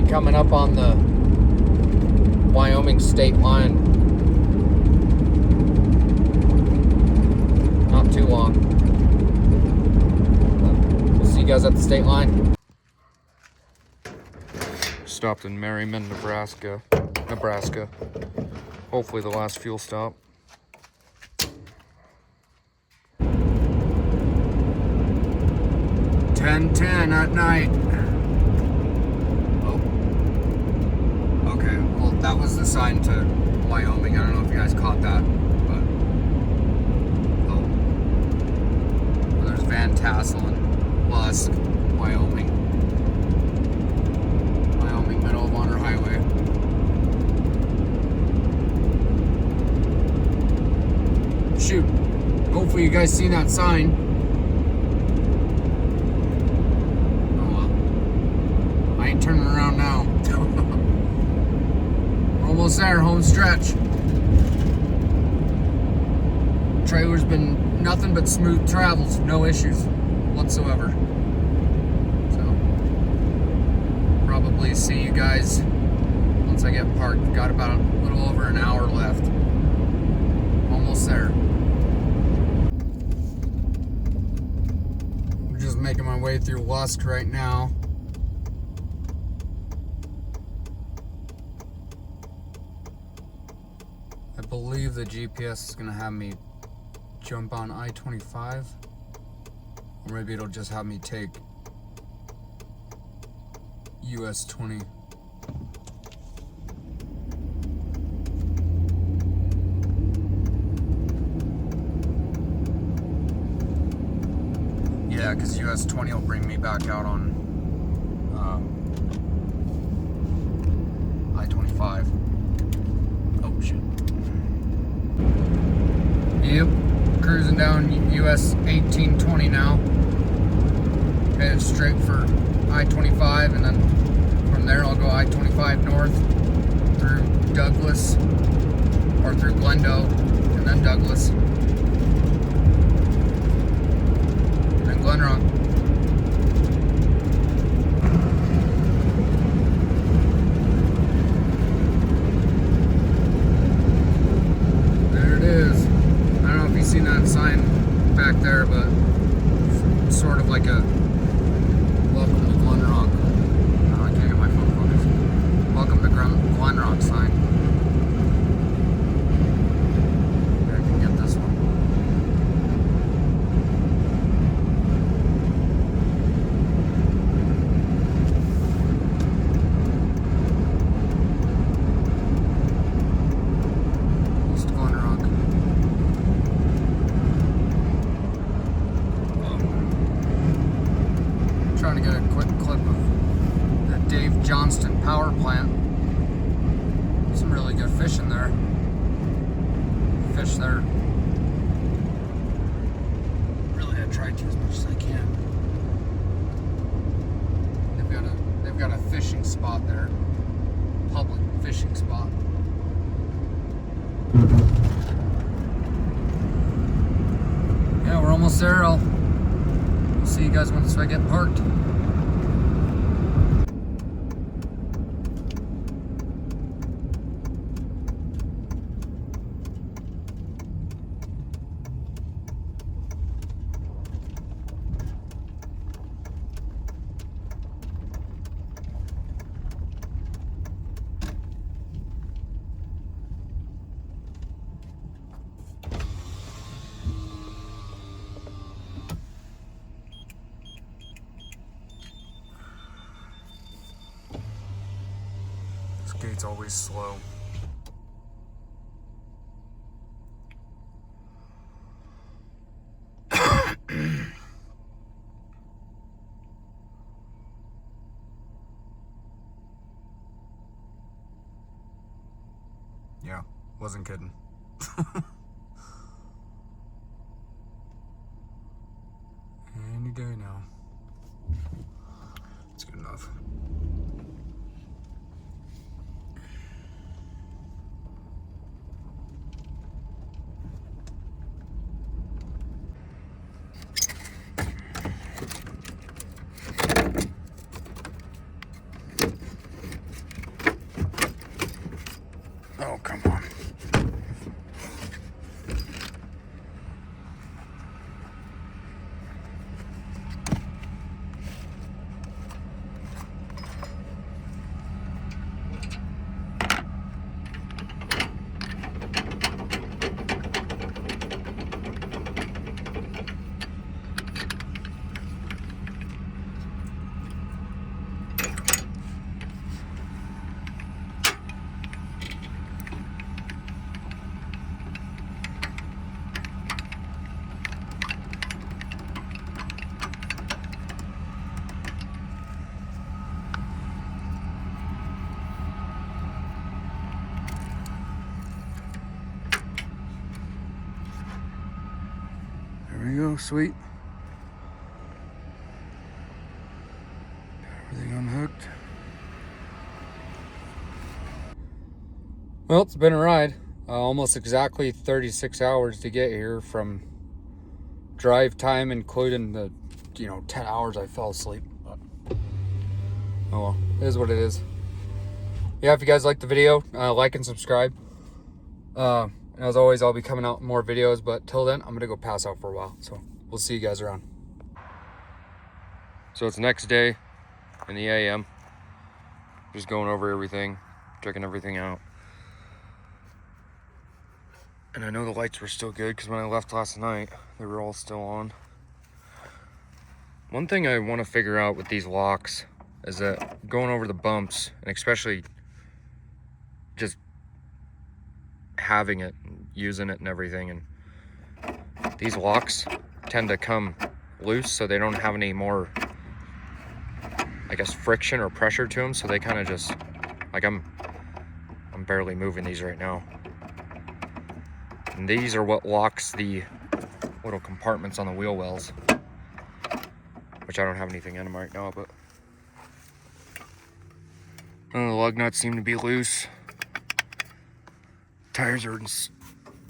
coming up on the Wyoming state line. Not too long. You guys at the state line. Stopped in Merriman, Nebraska. Hopefully the last fuel stop. 10:10 at night. Oh. Okay, well that was the sign to Wyoming. I don't know if you guys caught that, but well, there's Van Tassel and Lusk, Wyoming, Medal of Honor Highway. Shoot, hopefully you guys seen that sign. Oh well, I ain't turning around now. We're almost there, home stretch. Trailer's been nothing but smooth travels, no issues whatsoever. So probably see you guys once I get parked. Got about a little over an hour left. Almost there. I'm just making my way through Lusk right now. I believe the GPS is gonna have me jump on I-25, or maybe it'll just have me take US 20. Yeah, because US 20 will bring me back out on I-25. Oh shit. Yep, cruising down US 1820 now. Headed straight for I-25, and then from there I'll go I-25 north through Douglas, or through Glendo, and then Douglas, and then Glenrock. There it is. I don't know if you've seen that sign back there, but it's sort of like a welcome to Glenrock. Oh, I can't get my phone focused. Welcome to Glenrock sign. Maybe I can get this one. East Glenrock. Trying to get a quick clip of the Dave Johnston power plant. Some really good fish in there. Fish there. Really gotta try to as much as I can. They've got a fishing spot there. Public fishing spot. Yeah, we're almost there. I'll see you guys once I get parked. This gate's always slow. Yeah, wasn't kidding. Any day now. It's good enough. Oh, come on. There we go, sweet. Got everything unhooked. Well, it's been a ride. Almost exactly 36 hours to get here from drive time, including the 10 hours I fell asleep. But, oh well, it is what it is. Yeah, if you guys liked the video, like and subscribe. And as always, I'll be coming out with more videos, but till then, I'm gonna go pass out for a while. So we'll see you guys around. So it's next day in the AM. Just going over everything, checking everything out. And I know the lights were still good because when I left last night, they were all still on. One thing I want to figure out with these locks is that going over the bumps, and especially just having it, using it and everything, and these locks tend to come loose so they don't have any more, I guess, friction or pressure to them, so they kind of just, like I'm barely moving these right now. And these are what locks the little compartments on the wheel wells, which I don't have anything in them right now, but the lug nuts seem to be loose. Tires are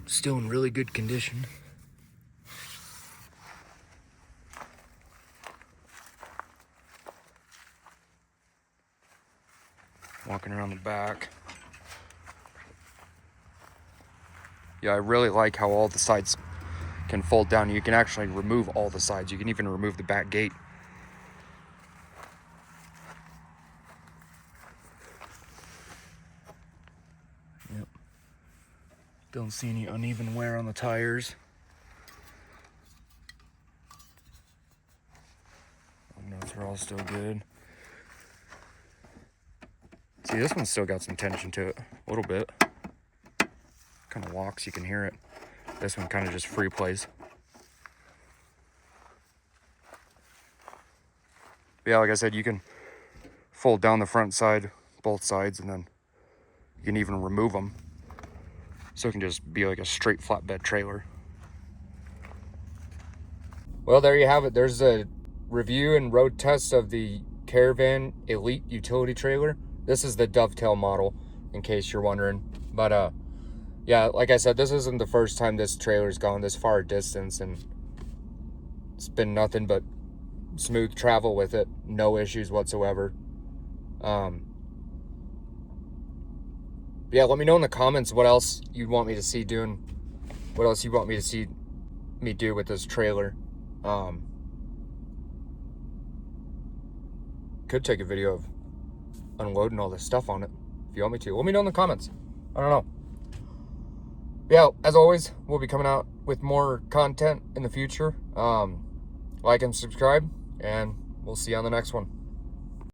still in really good condition. Walking around the back. Yeah, I really like how all the sides can fold down. You can actually remove all the sides. You can even remove the back gate. Yep. Don't see any uneven wear on the tires. Nuts are all still good. See, this one's still got some tension to it, a little bit. Kind of walks, you can hear it. This one kind of just free plays. But yeah, like I said, you can fold down the front side, both sides, and then you can even remove them. So it can just be like a straight flatbed trailer. Well, there you have it. There's a review and road test of the KARAVAN Elite utility trailer. This is the dovetail model, in case you're wondering. But yeah, like I said, this isn't the first time this trailer's gone this far distance, and it's been nothing but smooth travel with it. No issues whatsoever. Yeah, let me know in the comments what else you'd want me to see doing. What else you want me to see me do with this trailer. Could take a video of unloading all this stuff on it if you want me to. Let me know in the comments. I don't know. Yeah, as always, we'll be coming out with more content in the future. Like and subscribe, and we'll see you on the next one.